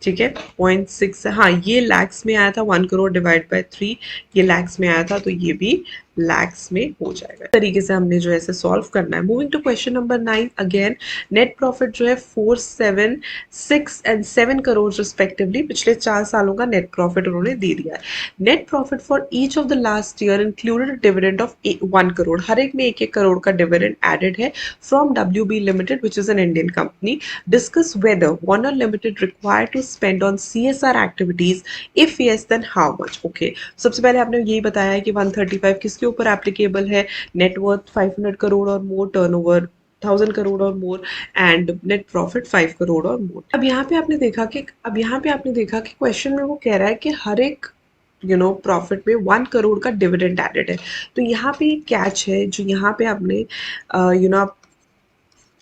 S1: ठीक है। 0.6, हाँ ये लैक्स में आया था, 1 करोड़ डिवाइड बाय 3 ये लैक्स में आया था, तो ये भी लैक्स में हो जाएगा। इस तरीके से हमने जो है इसे सॉल्व करना है। Moving to question number 9 again, net profit जो है 4, 7, 6 एंड 7 करोड़ रिस्पेक्टिवली पिछले 4 सालों का नेट प्रॉफिट उन्होंने दे दिया है। Net profit for each of the last year included dividend of 1 crore, हर एक में 1-1 करोड़ का डिविडेंड एडेड है from WB limited which is an Indian company. Discuss whether Warner Limited required to spend on CSR activities, if yes then how much। Okay, सबसे पहले आपने यही बताया है कि 135 किसके ऊपर एप्लीकेबल है, नेटवर्थ 500 करोड़ और मोर, टर्नओवर 1000 करोड़ और मोर, एंड नेट प्रॉफिट 5 करोड़ और मोर। अब यहाँ पे आपने देखा कि क्वेश्चन में वो कह रहा है कि हर एक प्रॉफिट में 1 करोड़ का डिविडेंड एडेड है। तो यहाँ पे एक कैच है जो यहाँ पे आपने आप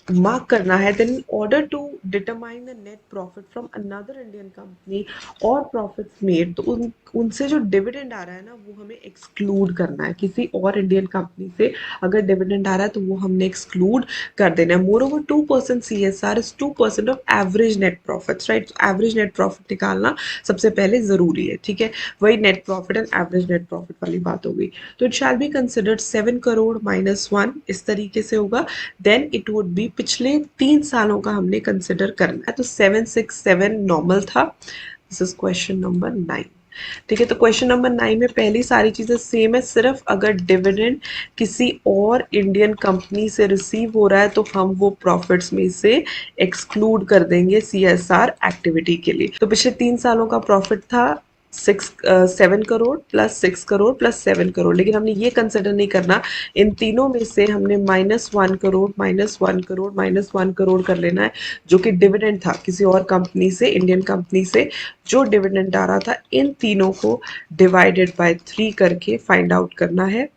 S1: मार्क करना है। Then in order to determine the net profit from another Indian company और प्रॉफिट्स मेड, तो उनसे जो डिविडेंड आ रहा है ना वो हमें एक्सक्लूड करना है। किसी और इंडियन कंपनी से अगर डिविडेंड आ रहा है तो वो हमने एक्सक्लूड कर देना है। More over 2% CSR is 2% of average net profits, right. Average net profit निकालना सबसे पहले जरूरी है, ठीक है। वही net profit and average net profit वाली बात हो गई। तो it shall be considered 7 crore minus 1, इस तरीके से होगा। देन इट वुड बी पिछले 3 सालों का हमने कंसिडर करना है। तो 767 नॉर्मल था। दिस इज क्वेश्चन नंबर 9, ठीक है। तो क्वेश्चन नंबर 9 में पहली सारी चीजें सेम है, सिर्फ अगर डिविडेंड किसी और इंडियन कंपनी से रिसीव हो रहा है तो हम वो प्रॉफिट्स में से एक्सक्लूड कर देंगे CSR एक्टिविटी के लिए। तो पिछले 3 सालों का प्रॉफिट था 7 करोड़ प्लस 6 करोड़ प्लस 7 करोड़, लेकिन हमने ये कंसिडर नहीं करना। इन तीनों में से हमने -1 करोड़ -1 करोड़ -1 करोड़ कर लेना है, जो कि डिविडेंड था किसी और कंपनी से, इंडियन कंपनी से जो डिविडेंड आ रहा था। इन तीनों को डिवाइडेड बाय 3 करके फाइंड आउट करना है।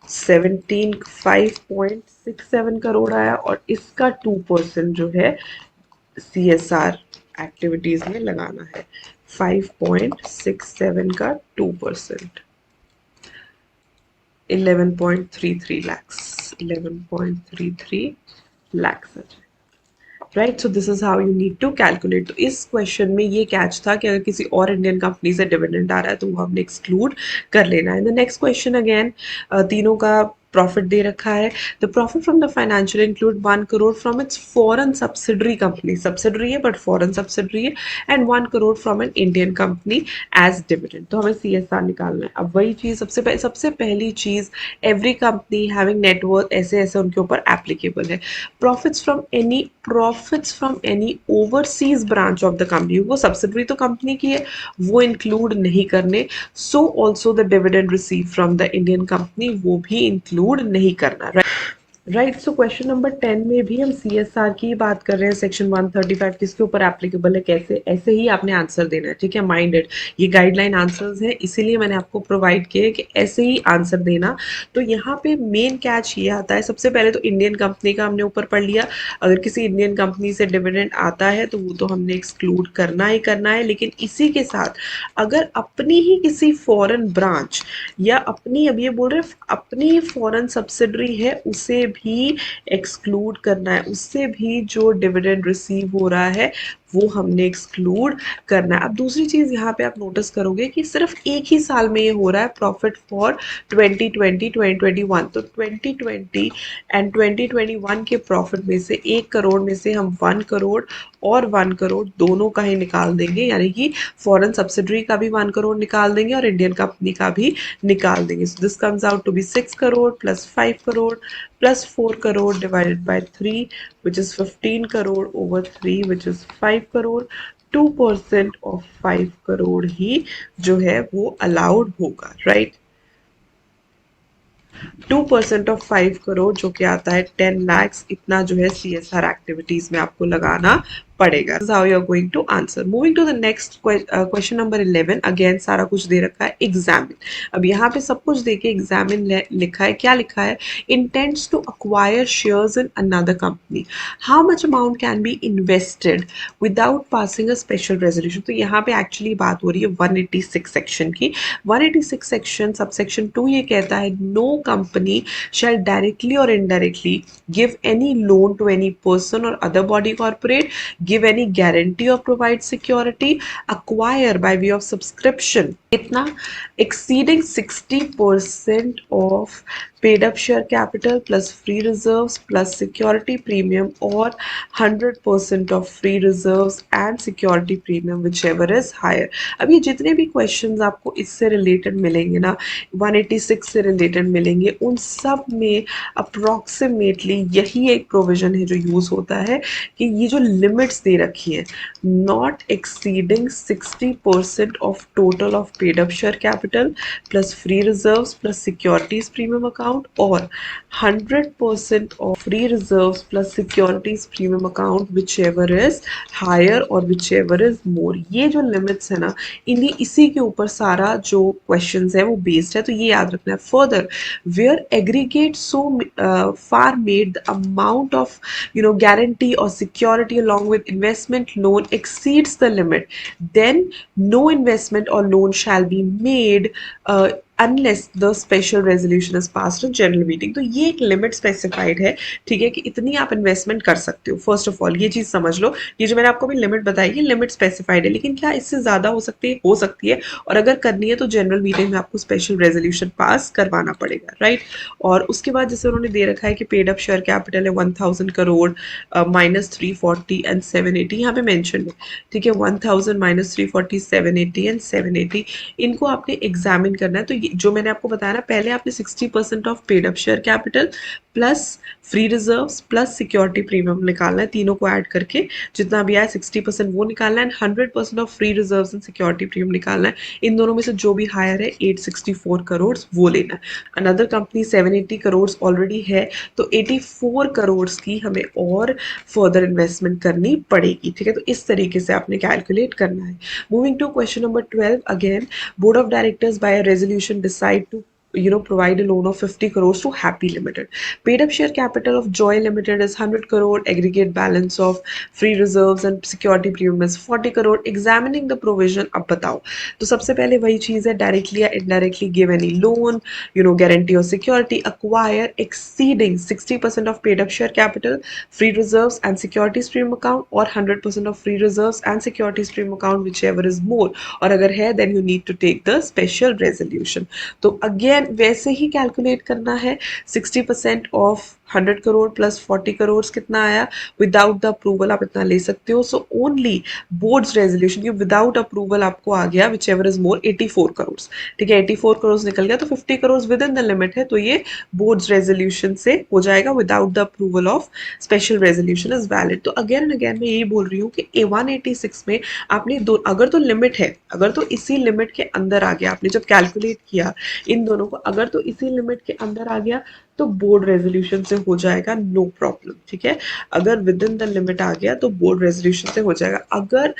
S1: सेवनटीन 5.67 करोड़ आया और इसका 2% जो है CSR एक्टिविटीज में लगाना है। 5.67 का 2%, 11.33 lakhs, 11.33 lakhs, right. So this is how you need to calculate. तो इस क्वेश्चन में ये कैच था कि अगर किसी और इंडियन कंपनी से डिविडेंड आ रहा है तो वो हमने एक्सक्लूड कर लेना है। द नेक्स्ट क्वेश्चन अगेन, तीनों का प्रॉफिट दे रखा है। The profit from the financial include 1 crore from its foreign subsidiary company, subsidiary है बट फॉरेन सब्सिडरी है, and 1 crore from an Indian company as dividend. तो हमें CSR निकालना है। अब वही चीज सबसे पहली चीज, एवरी कंपनी हैविंग नेटवर्थ ऐसे ऐसे उनके ऊपर एप्लीकेबल है। Profits from any overseas branch of the company, वो सब्सिडरी तो कंपनी की है, वो इंक्लूड नहीं करने। So also the dividend receive from the Indian company, वो भी इंक्लूड नहीं करना, राइट। सो क्वेश्चन नंबर 10 में भी हम CSR की बात कर रहे हैं। सेक्शन 135 किसके ऊपर एप्लीकेबल है, कैसे, ऐसे ही आपने आंसर देना है, ठीक है। माइंडेड, ये गाइडलाइन आंसर्स हैं, इसीलिए मैंने आपको प्रोवाइड किए कि ऐसे ही आंसर देना। तो यहाँ पे मेन कैच ये आता है, सबसे पहले तो इंडियन कंपनी का हमने ऊपर पढ़ लिया। अगर किसी इंडियन कंपनी से डिविडेंड आता है तो वो तो हमने एक्सक्लूड करना ही करना है, लेकिन इसी के साथ अगर अपनी ही किसी फॉरेन ब्रांच या अपनी, अब ये बोल रहे हैं अपनी फॉरेन सब्सिडरी है, उसे भी एक्सक्लूड करना है, उससे भी जो डिविडेंड रिसीव हो रहा है वो हमने एक्सक्लूड करना है। अब दूसरी चीज यहाँ पे आप नोटिस करोगे कि सिर्फ एक ही साल में ये हो रहा है, प्रॉफिट फॉर 2020 2021। तो 2020 एंड 2021 के प्रॉफिट में से 1 करोड़ में से हम 1 करोड़ और 1 करोड़ दोनों का ही निकाल देंगे, यानी कि फॉरेन सब्सिडरी का भी 1 करोड़ निकाल देंगे और इंडियन कंपनी का भी निकाल देंगे। So this comes out to be 6 crore plus 5 crore plus 4 crore divided by 3 which is 15 crore over 3 which is 5 crore. 2% of 5 crore ही जो है वो अलाउड होगा, राइट। 2% ऑफ 5 करोड़ जो कि आता है 10 lakhs, इतना जो है CSR एक्टिविटीज में आपको लगाना पड़ेगा. This is how you are going to answer. Moving to the next question number 11. Again सारा कुछ दे रखा है. Examine. अब यहाँ पे सब कुछ देके examine लिखा है. क्या लिखा है? Intends to acquire shares in another company. How much amount can be invested without passing a special resolution? तो यहाँ पे actually बात हो रही है 186 section की. 186 section subsection 2 ये कहता है no company shall directly or indirectly give any loan to any person or other body corporate, give any guarantee or provide security, acquire by way of subscription इतना exceeding 60% of paid up share capital plus free reserves plus security premium or 100% of free reserves and security premium whichever is higher. अब ये जितने भी questions आपको इससे related मिलेंगे ना 186 से related मिलेंगे उन सब में approximately यही एक provision है जो use होता है कि ये जो limits दे रखी है not exceeding 60% of total of paid up share capital plus free reserves plus securities premium account or 100% of free reserves plus securities premium account whichever is higher or whichever is more. ये जो limits है ना इन्हीं इसी के ऊपर सारा जो questions है वो based है तो ये याद रखना है. Further, where aggregate so far made the amount of guarantee or security along with investment loan exceeds the limit, then no investment or loan shall be made unless the special resolution is passed in general meeting. तो ये एक लिमिट स्पेसिफाइड है, ठीक है, कि इतनी आप इन्वेस्टमेंट कर सकते हो. फर्स्ट ऑफ ऑल ये चीज समझ लो, ये जो मैंने आपको भी लिमिट बताई ये लिमिट स्पेसिफाइड है, लेकिन क्या इससे ज्यादा हो सकती है और अगर करनी है तो जनरल मीटिंग में आपको स्पेशल रेजोल्यूशन पास करवाना पड़ेगा, राइट. और उसके बाद जैसे उन्होंने दे रखा है कि पेड अप शेयर कैपिटल है 1000 करोड़ माइनस 340 एंड 780 यहाँ पे मेंशन है, ठीक है. 1000 माइनस 340 780 एंड 780 इनको आपने एग्जामिन करना है. तो जो मैंने आपको बताया ना पहले आपने 60% of paid up share capital plus free reserves plus security premium निकालना है, तीनों को ऐड करके जितना भी आया 60% वो निकालना है, 100% of free reserves and security premium निकालना है. इन दोनों में से जो भी हायर है 864 करोड़ वो लेना है. अनदर कंपनी 780 करोड़ ऑलरेडी है तो 84 करोड़ की हमें और फर्दर इन्वेस्टमेंट करनी पड़ेगी, ठीक है. तो इस तरीके से आपने कैलकुलेट करना है. Moving to question number 12. Again board of directors by a resolution decide to provide a loan of 50 crores to Happy Limited. Paid up share capital of Joy Limited is 100 crore, aggregate balance of free reserves and security premium is 40 crore. Examining the provision, अब बताओ. तो सबसे पहले वही चीज है, directly या indirectly give any loan, guarantee or security, acquire exceeding 60% of paid up share capital, free reserves and securities premium account or 100% of free reserves and securities premium account whichever is more. और अगर है then you need to take the special resolution. तो again वैसे ही कैलकुलेट करना है. 60% ऑफ 100 करोड़ प्लस 40 करोड़ कितना आया विदाउट द अप्रूवल आप इतना ले सकते हो. सो ओनली बोर्ड्स रेजोल्यूशन की विदाउट अप्रूवल आपको आ गया which ever is more 84 crore, ठीक है. 84 करोड़ निकल गया तो 50 crore with in the limit है तो ये बोर्ड्स रेजोल्यूशन से हो जाएगा without the approval of special resolution is valid. तो अगेन एंड अगेन मैं यही बोल रही हूँ कि A186 में आपने दो अगर तो लिमिट है, अगर तो इसी लिमिट के अंदर आ गया आपने जब कैलकुलेट किया इन दोनों को, अगर तो इसी लिमिट के अंदर आ गया तो बोर्ड रेजोल्यूशन से हो जाएगा, नो प्रॉब्लम, ठीक है. अगर विद इन द लिमिट आ गया तो बोर्ड रेजोल्यूशन से हो जाएगा. अगर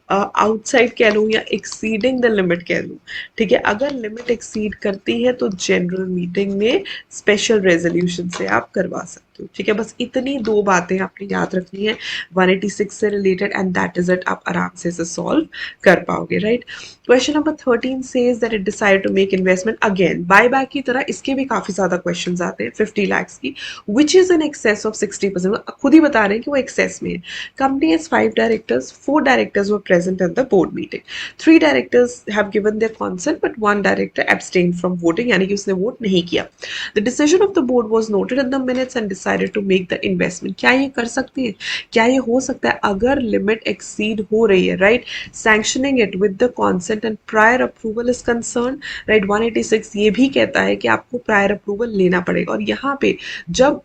S1: आउटसाइड कह लूँ या एक्सीडिंग द लिमिट कह लूँ, ठीक है, अगर लिमिट एक्सीड करती है तो जनरल मीटिंग में स्पेशल रेजोल्यूशन से आप करवा सकते हो, ठीक है. बस इतनी दो बातें आपने याद रखनी है 186 से related and that is it. आप आराम से इसे सॉल्व कर पाओगे, right. Question number 13 says that it decide to make investment. Again buy back की तरह इसके भी काफी ज्यादा क्वेश्चंस आते हैं 50 lakhs की which is in excess of 60%. खुद ही बता रहे हैं कि वो एक्सेस में है. Company has 5 directors, 4 directors were present at the board meeting. 3 directors have given their consent but 1 director abstained from voting, यानी कि उसने वोट नहीं किया. The decision of the board was noted in the minutes and decided to make the investment. क्या ये कर सकती है? क्या ये हो सकता है अगर लिमिट एक्सीड हो रही है, right. Sanctioning it with the consent and prior approval is concern, right. 186 ये भी कहता है कि आपको प्रायर अप्रूवल लेना पड़ेगा और यहाँ पे जब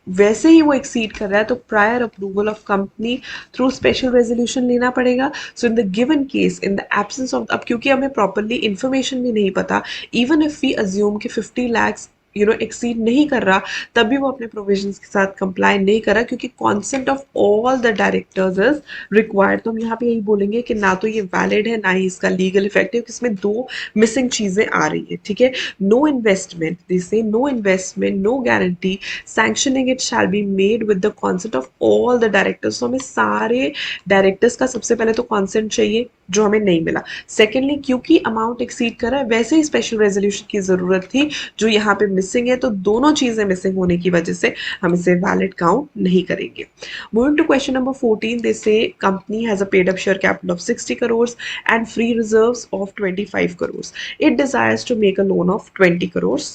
S1: वैसे ही वो एक्सीड कर रहा है तो prior approval of company through special resolution लेना पड़ेगा. So in the given case in the absence of, अब क्योंकि हमें प्रॉपरली इन्फॉर्मेशन भी नहीं पता, इवन इफ वी अज्यूम कि 50 lakhs एक्सीड नहीं कर रहा, तभी वो अपने प्रोविजंस के साथ कंप्लाई नहीं कर रहा, क्योंकि consent of all the directors is required. तो हम यहाँ पे यही बोलेंगे कि ना तो ये वैलिड है, ना ही इसका लीगल इफेक्टिव, इसमें दो मिसिंग चीजें आ रही है। ठीक है, no investment, they say no investment, no guarantee, sanctioning it shall be made with the consent of all the directors. तो हमें सारे डायरेक्टर्स का सबसे पहले तो कॉन्सेंट चाहिए, जो हमें नहीं मिला। सेकेंडली, क्योंकि अमाउंट एक्सीड कर रहा है, वैसे ही स्पेशल रेजोल्यूशन की जरूरत थी, जो यहाँ पे मिसिंग है। तो दोनों चीजें मिसिंग होने की वजह से हम इसे वैलिड काउंट नहीं करेंगे। मूविंग टू क्वेश्चन नंबर 14, दे से company has a paid up share capital of 60 crores and free reserves of 25 crores. It desires to make a loan of 20 crores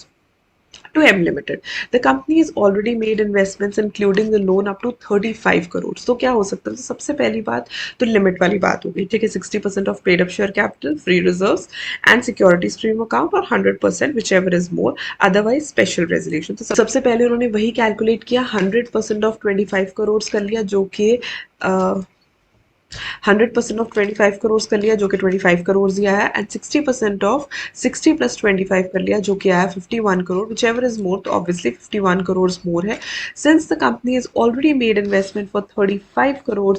S1: to M Limited. The company has already made investments including the loan up to 35 crores. तो क्या हो सकता है? तो सबसे पहली बात तो लिमिट वाली बात होगी। ठीक है, 60% of paid up share capital, free reserves and security stream account, और 100% which ever is more, otherwise special resolution. तो सबसे पहले उन्होंने वही कैलकुलेट किया, 100% ऑफ 25 करोड़ कर लिया, जो कि 100% ऑफ 25 करोड़ कर लिया, जो कि 25 करोड़ ही आया, एंड 60% ऑफ 60 प्लस 25 कर लिया, जो कि आया 51 crore, whichever is more. तो ऑब्वियसली 51 करोड़ मोर है, since the company is already made investment for 35 crore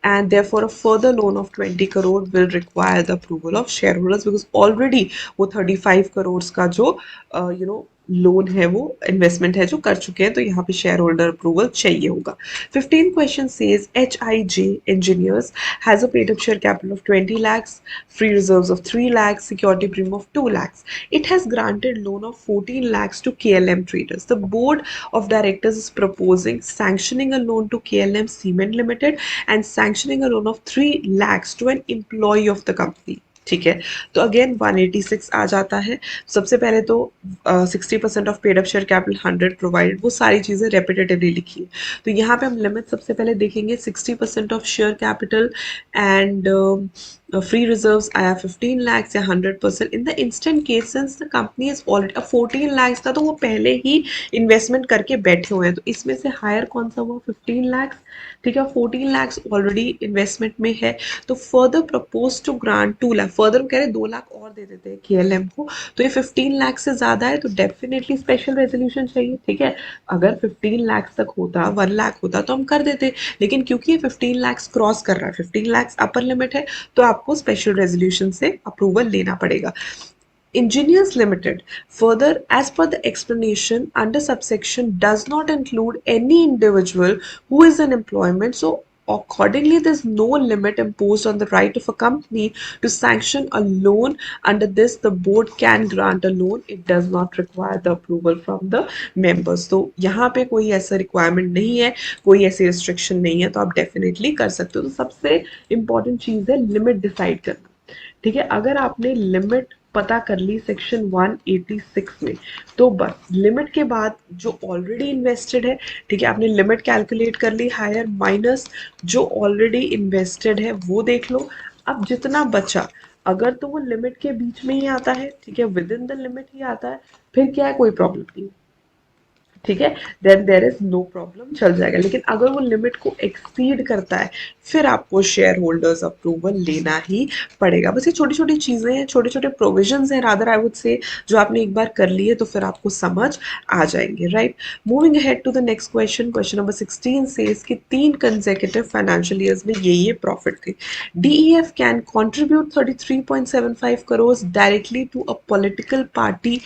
S1: and therefore a further loan of 20 crore will require the approval of share holders, because already वो 35 करोड़ का जो लोन है, वो इन्वेस्टमेंट है जो कर चुके हैं, तो यहाँ पे शेयर होल्डर अप्रूवल चाहिए होगा। 15 question says HIJ Engineers has a paid up share capital of 20 lakhs, free reserves of 3 lakhs, security premium of 2 lakhs. It has granted loan of 14 lakhs to KLM Traders. The board of directors is proposing sanctioning a loan to KLM Cement Limited and sanctioning a loan of 3 lakhs to an employee of the company. ठीक है, तो अगेन 186 आ जाता है। सबसे पहले तो 60% of paid up share capital, 100 provided, वो सारी चीज़ें रेपिटेटिवली लिखी है। तो यहाँ पे हम लिमिट सबसे पहले देखेंगे, 60% of share capital and free reserves आया 15 lakhs या 100%। In the instant case since the company is already 14 lakhs था, तो वो पहले ही इन्वेस्टमेंट करके बैठे हुए हैं, तो इसमें से हायर कौन सा हुआ? 15 lakhs। ठीक है, 14 lakhs ऑलरेडी इन्वेस्टमेंट में है, तो further propose to grant 2 lakh, further कह रहे 2 लाख और दे देते हैं KLM को, तो ये 15 लाख से ज्यादा है, तो डेफिनेटली स्पेशल रेजोल्यूशन चाहिए। ठीक है, अगर 15 लाख तक होता, 1 लाख होता, तो हम कर देते, लेकिन क्योंकि ये 15 लाख क्रॉस कर रहा है, 15 लाख अपर लिमिट है, तो आपको स्पेशल रेजोल्यूशन से अप्रूवल लेना पड़ेगा। Engineers Limited, further, as per the explanation under subsection, does not include any individual who is in employment. So, accordingly, there's no limit imposed on the right of a company to sanction a loan. Under this, the board can grant a loan. It does not require the approval from the members. तो यहाँ पे कोई ऐसा requirement नहीं है, कोई ऐसी restriction नहीं है, तो आप definitely कर सकते हो। तो सबसे important चीज़ है limit decide करना। ठीक है, अगर आपने लिमिट पता कर ली सेक्शन 186 में, तो बस लिमिट के बाद जो ऑलरेडी इन्वेस्टेड है, ठीक है, आपने लिमिट कैलकुलेट कर ली, हायर माइनस जो ऑलरेडी इन्वेस्टेड है वो देख लो। अब जितना बचा, अगर तो वो लिमिट के बीच में ही आता है, ठीक है, विद इन द लिमिट ही आता है, फिर क्या है, कोई प्रॉब्लम नहीं। ठीक है, then there is no problem, चल जाएगा। लेकिन अगर वो लिमिट को एक्सीड करता है, फिर आपको शेयर होल्डर्स अप्रूवल लेना ही पड़ेगा। बस ये छोटी छोटी चीजें हैं, छोटे छोटे प्रोविजंस हैं, रादर आई वुड से, जो आपने एक बार कर लिए तो फिर आपको समझ आ जाएंगे, right. Moving ahead to the next question, question number 16 says कि 3 कंसेक्यूटिव फाइनेंशियल ईयर्स में ये प्रॉफिट थे। DEF can contribute 33.75 crore directly to a political party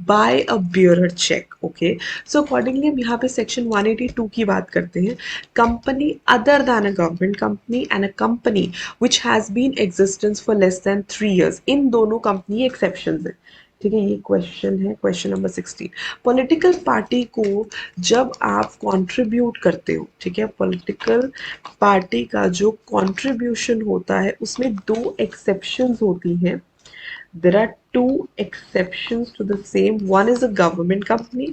S1: by a bearer cheque. Okay, so accordingly हम यहाँ पे सेक्शन 182 की बात करते हैं। Company other than a government company and a company which has been existence for less than 3 years, इन दोनों कंपनी एक्सेप्शंस हैं। ठीक है, ये क्वेश्चन है, क्वेश्चन नंबर 16। पॉलिटिकल पार्टी को जब आप कंट्रीब्यूट करते हो, ठीक है, पॉलिटिकल पार्टी का जो कंट्रीब्यूशन होता है उसमें 2 एक्सेप्शंस होती हैं। There are two exceptions to the same. One is a government company.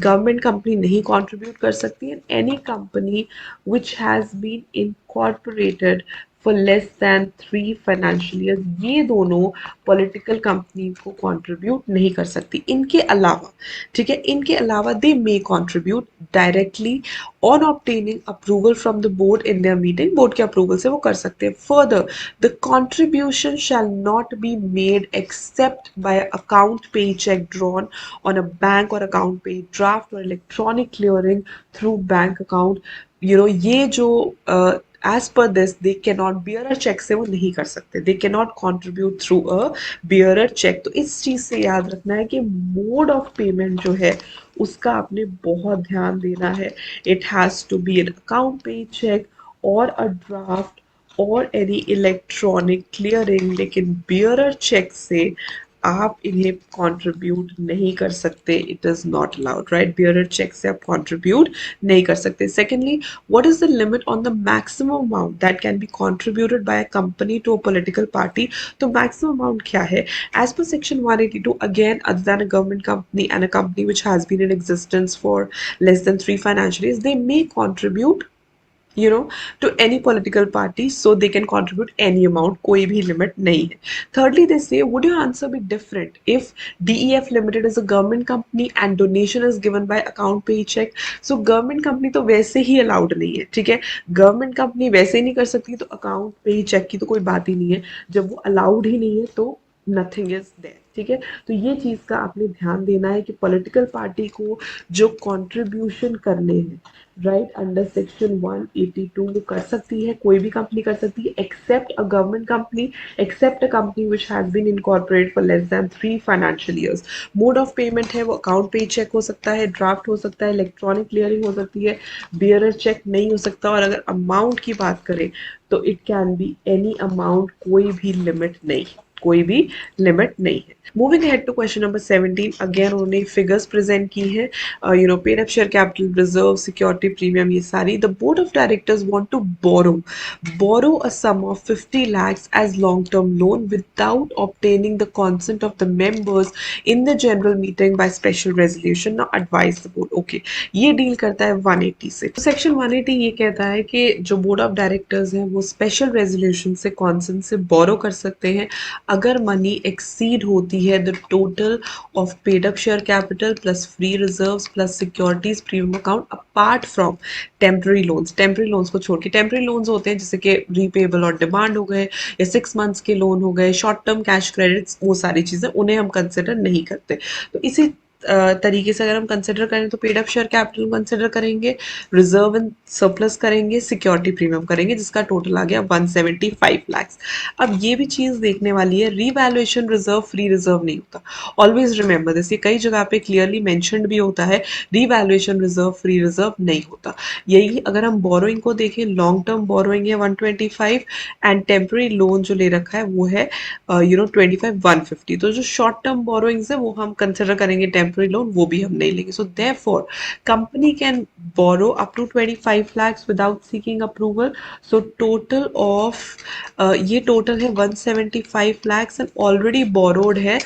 S1: Government company नहीं contribute कर सकती है. Any company which has been incorporated for less than 3 financial years, ये दोनों पॉलिटिकल कंपनी को कंट्रीब्यूट नहीं कर सकती। इनके अलावा, ठीक है, इनके अलावा they may contribute directly on obtaining approval from the board in their meeting, board के अप्रूवल से वो कर सकते हैं। Further, the contribution shall not be made except by account pay check drawn on a bank or account pay draft or electronic clearing through bank account। ये जो as per this they cannot bearer cheque से वो नहीं कर सकते, they cannot contribute through a bearer cheque. तो इस चीज से याद रखना है कि मोड ऑफ पेमेंट जो है उसका आपने बहुत ध्यान देना है। It has to be an account payee cheque और अ ड्राफ्ट और एनी इलेक्ट्रॉनिक क्लियरिंग, लेकिन बियरर चेक से आप इन्हें कंट्रीब्यूट नहीं कर सकते। It is not allowed, right? Bearer cheque से आप कंट्रीब्यूट नहीं कर सकते। Secondly, what is the limit on the maximum amount that can be contributed by a company to a political party? तो मैक्सिमम अमाउंट क्या है? एज पर section 182, again other than a government company and a company which has been in existence for less than 3 financial years, they may contribute, to any political party, so they can contribute any amount, कोई भी limit नहीं है। Thirdly, they say, would your answer be different if DEF Limited is a government company and donation is given by account pay check? So government company तो वैसे ही allowed नहीं है, ठीक है? Government company वैसे ही नहीं कर सकती, तो account pay check की तो कोई बात ही नहीं है। जब वो allowed ही नहीं है तो नथिंग इज देयर, ठीक है? तो ये चीज का आपने ध्यान देना है कि पॉलिटिकल पार्टी को जो कंट्रीब्यूशन करने हैं, राइट, अंडर सेक्शन 182 वो कर सकती है, कोई भी कंपनी कर सकती है, except a government company, except a company which has been incorporate for less than 3 financial years. Mode of payment है वो अकाउंट पे चेक हो सकता है, ड्राफ्ट हो सकता है, इलेक्ट्रॉनिक क्लियरिंग हो सकती है, बियरर चेक नहीं हो सकता। और अगर अमाउंट की बात करें तो it can be any amount, कोई भी लिमिट नहीं, कोई भी लिमिट नहीं है। Moving ahead to question number 17, again उन्होंने फिगर्स प्रेजेंट की है, paid up share capital, reserve, security premium, ये सारी। The board of directors want to borrow a sum of 50 lakhs as long term loan without obtaining the consent of the members in the general meeting by special resolution, now advise the board। Okay, ये डील करता है 180 से। तो सेक्शन 180 ये कहता है कि जो बोर्ड ऑफ डायरेक्टर्स हैं वो स्पेशल रेजोल्यूशन से कॉन्सेंट से बोरो कर सकते हैं अगर मनी एक्सीड होती है the total of paid up share capital plus free reserves plus securities premium account apart from temporary loans. Temporary loans को छोड़ के, टेम्पररी लोन्स होते हैं जैसे कि रीपेबल और डिमांड हो गए, या 6 मंथ्स के लोन हो गए, शॉर्ट टर्म कैश क्रेडिट्स, वो सारी चीज़ें उन्हें हम कंसिडर नहीं करते। तो इसी तरीके से अगर हम कंसिडर करें तो paid up share capital consider करेंगे, रिजर्व एंड सरप्लस करेंगे, सिक्योरिटी प्रीमियम करेंगे, जिसका टोटल आ गया 175 lakhs। अब ये भी चीज देखने वाली है, रीवैल्यूएशन रिजर्व फ्री रिजर्व नहीं होता। ऑलवेज रिमेंबर दिस, ये कई जगह पे क्लियरली मेंशन्ड भी होता है, रीवैल्यूएशन रिजर्व फ्री रिजर्व नहीं होता। यही अगर हम बोरोइंग को देखें, लॉन्ग टर्म बोरोइंग है 125 एंड टेम्पररी लोन जो ले रखा है वो है 25 150। तो जो शॉर्ट टर्म बोरोइंग्स है वो हम कंसिडर करेंगे, टेम्पररी लोन वो भी हम नहीं लेंगे। So therefore company can borrow up to 25 lakhs without seeking approval. So total of ये टोटल है 175 lakhs एंड ऑलरेडी बोरोड है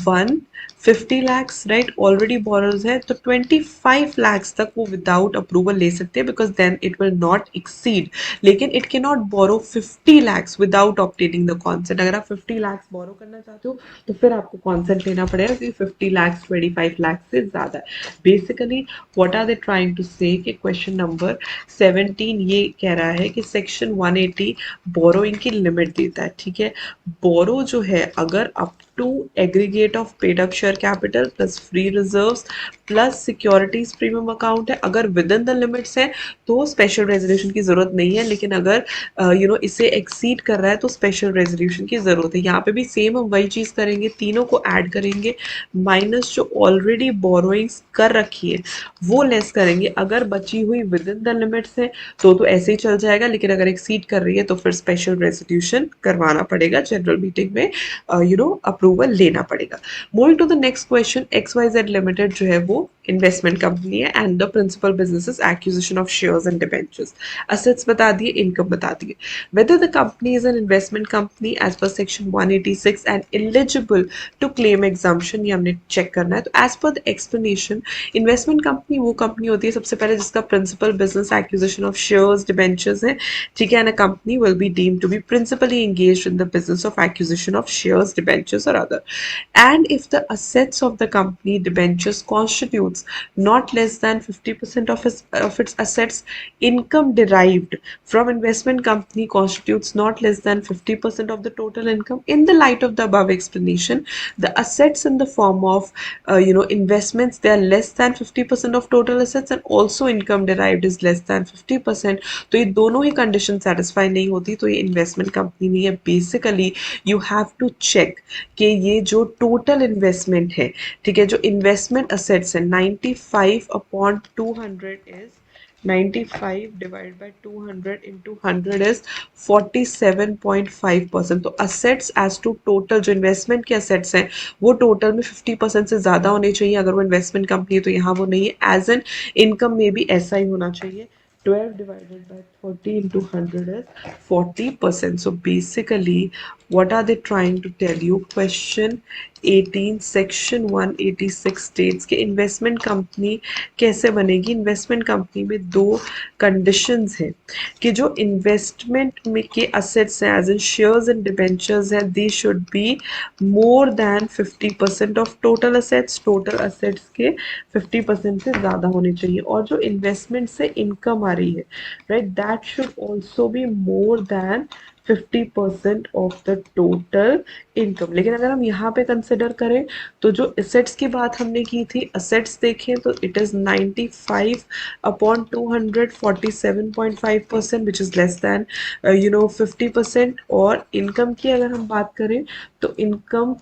S1: 150 lakhs, राइट? ऑलरेडी बोरोज है, तो 25 lakhs तक वो विदाउट अप्रूवल ले सकते हैं because then it will not exceed. लेकिन it can not borrow 50 lakhs without obtaining the consent. अगर आप 50 lakhs बोरो करना चाहते हो तो फिर आपको कॉन्सेंट लेना पड़ेगा, क्योंकि 50 lakhs 25 lakhs से ज्यादा है। Basically what are they trying to say कि क्वेश्चन नंबर 17 ये कह रहा है कि सेक्शन 180 बोरोइंग की लिमिट देता है, ठीक है? बोरो जो है अगर up to aggregate of paid up share capital plus free reserves plus securities premium account है, अगर विद इन द लिमिट्स है तो स्पेशल रेजोल्यूशन की जरूरत नहीं है। लेकिन अगर इसे एक्सीड कर रहा है तो स्पेशल रेजोल्यूशन की जरूरत है। यहाँ पे भी सेम हम वही चीज करेंगे, तीनों को ऐड करेंगे, माइनस जो ऑलरेडी बोरोइंग्स कर रखी है वो लेस करेंगे। अगर बची हुई विद इन द लिमिट्स है तो ऐसे ही चल जाएगा, लेकिन अगर एक्सीड कर रही है तो फिर स्पेशल रेजोल्यूशन करवाना पड़ेगा, जनरल मीटिंग में अप्रूवल लेना पड़ेगा। Moving to the next question, XYZ limited जो है वो इन्वेस्टमेंट कंपनी है and the principal business is acquisition of shares and debentures. Assets बता दिए, इनकम बता दिए. Whether the company is an investment company as per section 186 and eligible to claim exemption, ये हमने चेक करना है. तो as per the explanation, investment company वो कंपनी होती है सबसे पहले जिसका principal business acquisition of shares debentures है. ठीक है, and a company will be deemed to be principally engaged in the business of acquisition of shares, debentures, or other. And if the assets of the company debentures constitutes not less than 50% of its assets, income derived from investment company constitutes not less than 50% of the total income. In the light of the above explanation, the assets in the form of investments, they are less than 50% of total assets, and also income derived is less than 50%. तो ये दोनों ही कंडीशन सेटिस्फाई नहीं होती तो ये इन्वेस्टमेंट कंपनी नहीं है. Basically you have to check कि ये जो टोटल इन्वेस्टमेंट है, ठीक है, जो इन्वेस्टमेंट असेट्स है 95 upon 200 is 95 divided by 200 into 100 is 47.5%. तो assets as to total जो investment के assets हैं वो total में 50% से ज़्यादा होने चाहिए. अगर वो investment company है तो यहाँ वो नहीं है. As an income में भी ऐसा ही होना चाहिए. 12 divided by 30 into 100 is 40%. So basically, what are they trying to tell you? Question 18 section 186 states कि इन्वेस्टमेंट कंपनी कैसे बनेगी. इन्वेस्टमेंट कंपनी में दो कंडीशंस हैं कि जो इन्वेस्टमेंट में के असेट्स हैं as in shares and debentures हैं, they should be more than 50% of total assets. Total assets के 50% से ज़्यादा होने चाहिए. और जो इन्वेस्टमेंट से इनकम आ रही है, right, that should also be more than 50% of the total income. लेकिन अगर हम यहाँ पे कंसिडर करें तो जो असेट्स की बात हमने की थी, असेट्स देखें तो it is 95 upon 200, 47.5%, which is less than 50%. और इनकम की अगर हम बात करें तो इनकम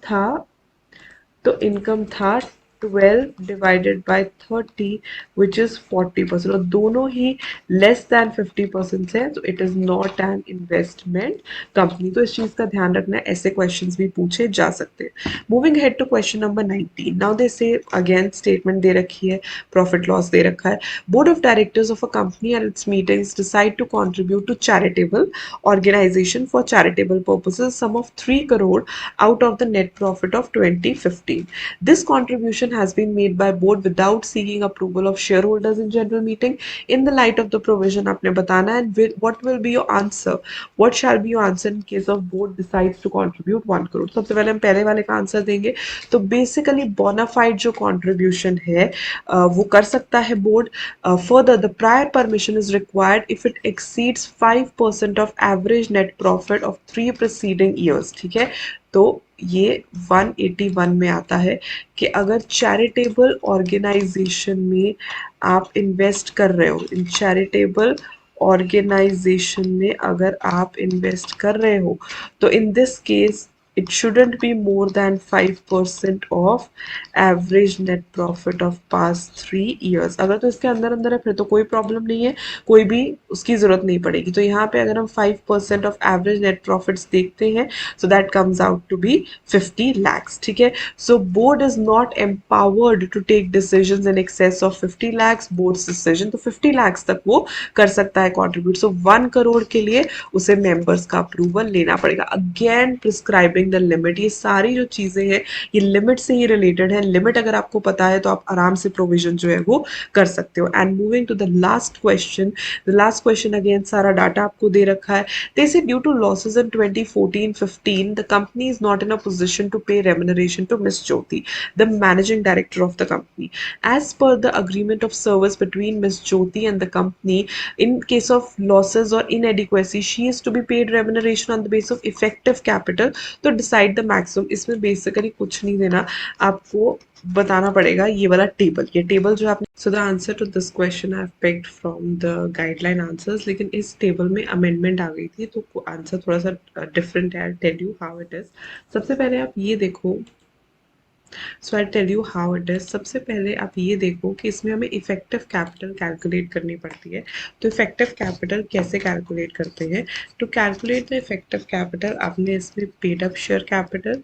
S1: था 12 डिवाइडेड बाय 30 विच इज 40%. और दोनों ही लेस दैन 50% से, तो it is not an investment company. तो इस चीज का ध्यान रखना है, ऐसे क्वेश्चंस भी पूछे जा सकते हैं. Moving ahead to question number 19. Now they say again statement दे रखी है, प्रॉफिट लॉस दे रखा है. Board of directors of a company and its meetings decide to contribute to charitable organization for charitable purposes sum of 3 crore out of the net profit of 2015. This contribution has been made by board without seeking approval of shareholders in general meeting. In the light of the provision आपने बताना है, and what will be your answer? What shall be your answer in case of board decides to contribute 1 crore? सबसे पहले हम पहले वाले का आंसर देंगे. तो बेसिकली बोनाफाइड जो कंट्रीब्यूशन है वो कर सकता है board. Further the prior permission is required if it exceeds 5% of average net profit of 3 preceding years. ठीक है, तो ये 181 में आता है कि अगर चैरिटेबल ऑर्गेनाइजेशन में आप इन्वेस्ट कर रहे हो, इन चैरिटेबल ऑर्गेनाइजेशन में अगर आप इन्वेस्ट कर रहे हो, तो in this case it shouldn't be more than 5% of average net profit of past 3 years. अगर तो इसके अंदर अंदर है फिर तो कोई प्रॉब्लम नहीं है, कोई भी उसकी जरूरत नहीं पड़ेगी. तो यहाँ पे अगर हम 5% ऑफ एवरेज नेट प्रॉफिट्स देखते हैं, so that comes out to be 50 lakhs. ठीक है, so board is not empowered to take decision in excess of 50 lakhs. Board decision तो 50 lakhs तक वो कर सकता है कॉन्ट्रीब्यूट. सो 1 करोड़ के लिए उसे मेंबर्स का अप्रूवल लेना पड़ेगा. Again prescribing the limit. ये सारी जो चीजें हैं ये लिमिट से ही रिलेटेड है. लिमिट अगर आपको पता है तो आप आराम से प्रोविजन जो है वो कर सकते हो. And moving to the last question. The last question again सारा डाटा आपको दे रखा है. They say due to losses in 2014-15 the company is not in a position to pay remuneration to Miss Jyoti, the managing director of the company. As per the agreement of service between Ms. Jyoti and the company, in case of losses or inadequacy, she is to be paid remuneration on the basis of effective capital. तो डिसाइड द मैक्सिमम. इसमें बेसिकली कुछ नहीं देना, आपको बताना पड़ेगा ये वाला टेबल. ये टेबल जो आपने, so the answer to this question I have picked from the guideline answers. लेकिन इस टेबल में अमेंडमेंट आ गई थी तो आंसर थोड़ा सा डिफरेंट है. I tell you how it is. सबसे पहले आप ये देखो, so I tell you how it is. सबसे पहले आप ये देखो कि इसमें हमें इफेक्टिव कैपिटल कैलकुलेट करनी पड़ती है. तो इफेक्टिव कैपिटल कैसे कैलकुलेट करते हैं? To calculate the effective capital आपने इसमें paid up share capital,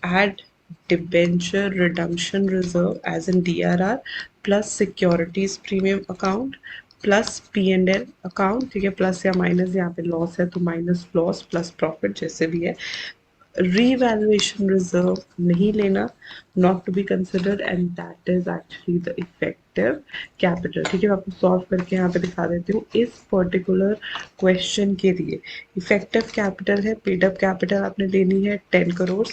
S1: add debenture redemption reserve as in DRR plus securities premium account plus P&L account, ठीक है, प्लस या माइनस, यहाँ पे लॉस है तो माइनस लॉस प्लस प्रॉफिट जैसे भी है। revaluation reserve नहीं लेना, not to be considered, and that is actually the effective capital। ठीक है, मैं आपको सॉल्व करके यहाँ पे दिखा देती हूँ। इस पर्टिकुलर क्वेश्चन के लिए इफेक्टिव कैपिटल है, पेड अप कैपिटल आपने लेनी है 10 करोड़,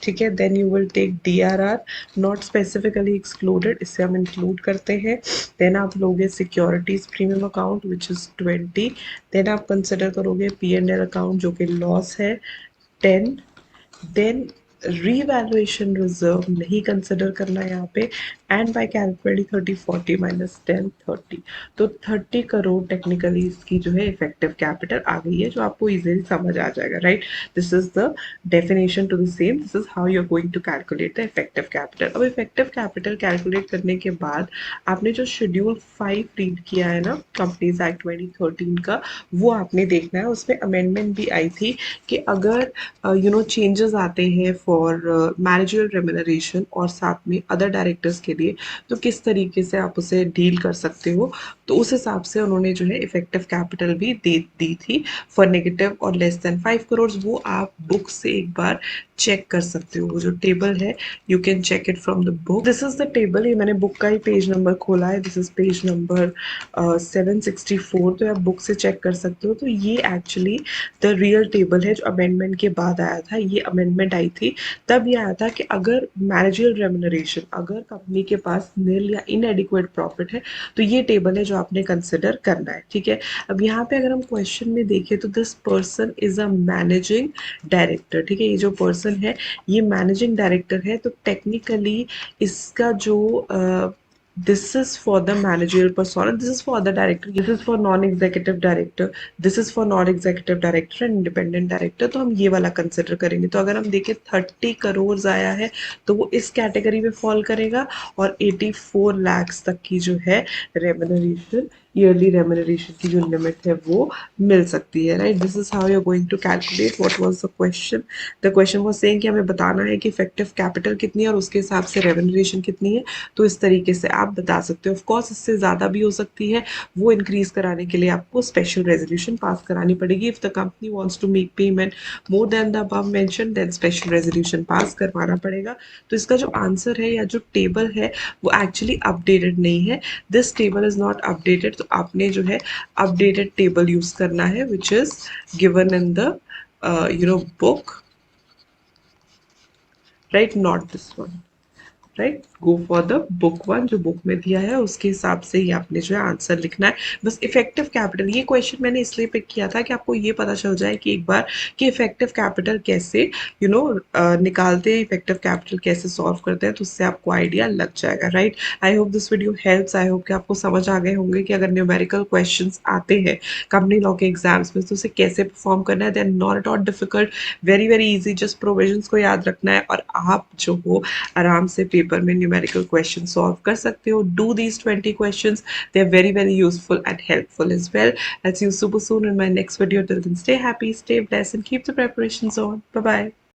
S1: ठीक है। Then you will take DRR not specifically excluded, इसे हम इंक्लूड करते हैं। देन आप लोगे securities premium account which is 20। Then आप कंसिडर करोगे P&L अकाउंट जो कि लॉस है 10। देन रीवैल्यूएशन रिजर्व नहीं कंसिडर करना है यहाँ पे। एंड बाय कैलकुलेटिंग 30 40 माइनस 10 30, तो 30 करोड़ टेक्निकली इसकी जो है इफेक्टिव कैपिटल आ गई है, जो आपको इजीली समझ आ जाएगा, right. This is the definition to the same, this is how you are going to calculate the effective capital. अब इफेक्टिव कैपिटल कैलकुलेट करने के बाद आपने जो शेड्यूल 5 रीड किया है ना कंपनीज एक्ट 2013 का, वो आपने देखना है। उसमें अमेंडमेंट भी आई थी कि अगर चेंजेस आते हैं फॉर मैनेजरियल रेम्युनरेशन और साथ में अदर डायरेक्टर्स के लिए, तो किस तरीके से आप उसे डील कर सकते हो, तो उस हिसाब से उन्होंने जो है इफेक्टिव कैपिटल भी दे दी थी फॉर नेगेटिव और लेस देन 5 करोड़। वो आप बुक से एक बार चेक कर सकते हो, वो जो टेबल है you can check it from the book. This is the table, ये मैंने बुक का ही पेज नंबर खोला है, दिस इज पेज नंबर 764, तो आप बुक से चेक कर सकते हो। तो ये एक्चुअली द रियल टेबल है जो अमेंडमेंट के बाद आया था। ये अमेंडमेंट आई थी तब ये आया था कि अगर मैनेजरियल रेम्युनरेशन, अगर कंपनी के पास नील या इनएडिक्वेट प्रॉफिट है, तो ये टेबल है जो आपने कंसिडर करना है, ठीक है। अब यहाँ पे अगर हम क्वेश्चन में देखें तो this person is a managing director, ठीक है। ये जो पर्सन है ये मैनेजिंग डायरेक्टर है, तो टेक्निकली इसका जो this is for the managerial persona, this is for the director, this is for non-executive director, this is for non-executive director and independent director, तो हम ये वाला कंसिडर करेंगे। तो अगर हम देखें 30 करोड़ आया है तो वो इस कैटेगरी में फॉल करेगा, और 84 लाख तक की जो है रेम्युनरेशन, ईयरली रेम्युनरेशन की जो लिमिट है वो मिल सकती है, right. This is how you are going to calculate. What was the question? The question was saying कि हमें बताना है कि इफेक्टिव कैपिटल कितनी है और उसके हिसाब से रेम्युनरेशन कितनी है। तो इस तरीके से आप बता सकते हो। ऑफ कोर्स इससे ज़्यादा भी हो सकती है, वो इंक्रीज कराने के लिए आपको स्पेशल रेजोल्यूशन पास करानी पड़ेगी। If the company wants to make payment more than the above mention, then special resolution pass करवाना पड़ेगा। तो इसका जो आंसर है या जो टेबल है वो एक्चुअली अपडेटेड नहीं है। This table is not updated, तो आपने जो है अपडेटेड टेबल यूज करना है which is given in the book, right, not this one, right. Go for the book one, जो बुक में दिया है उसके हिसाब से ही आपने जो है आंसर लिखना है। बस इफेक्टिव कैपिटल, ये क्वेश्चन मैंने इसलिए पिक किया था कि आपको ये पता चल जाए कि एक बार कि इफेक्टिव कैपिटल कैसे निकालते हैं, इफेक्टिव कैपिटल कैसे सॉल्व करते हैं, तो उससे आपको आइडिया लग जाएगा, right. I hope this video helps. I hope कि आपको समझ आ गए होंगे कि अगर न्यूमेरिकल क्वेश्चन आते हैं कंपनी लॉ के एग्जाम्स में तो उसे कैसे परफॉर्म करना है। They are not at all difficult, very very easy, just provisions को याद रखना है और आप जो हो आराम से पेपर में न्यूमेरिकल क्वेश्चन सॉल्व कर सकते हो। Do these 20 questions, they are very very useful and helpful as well. I'll see you super soon in my next video. Till then, stay happy, stay blessed, and keep the preparations on. Bye bye.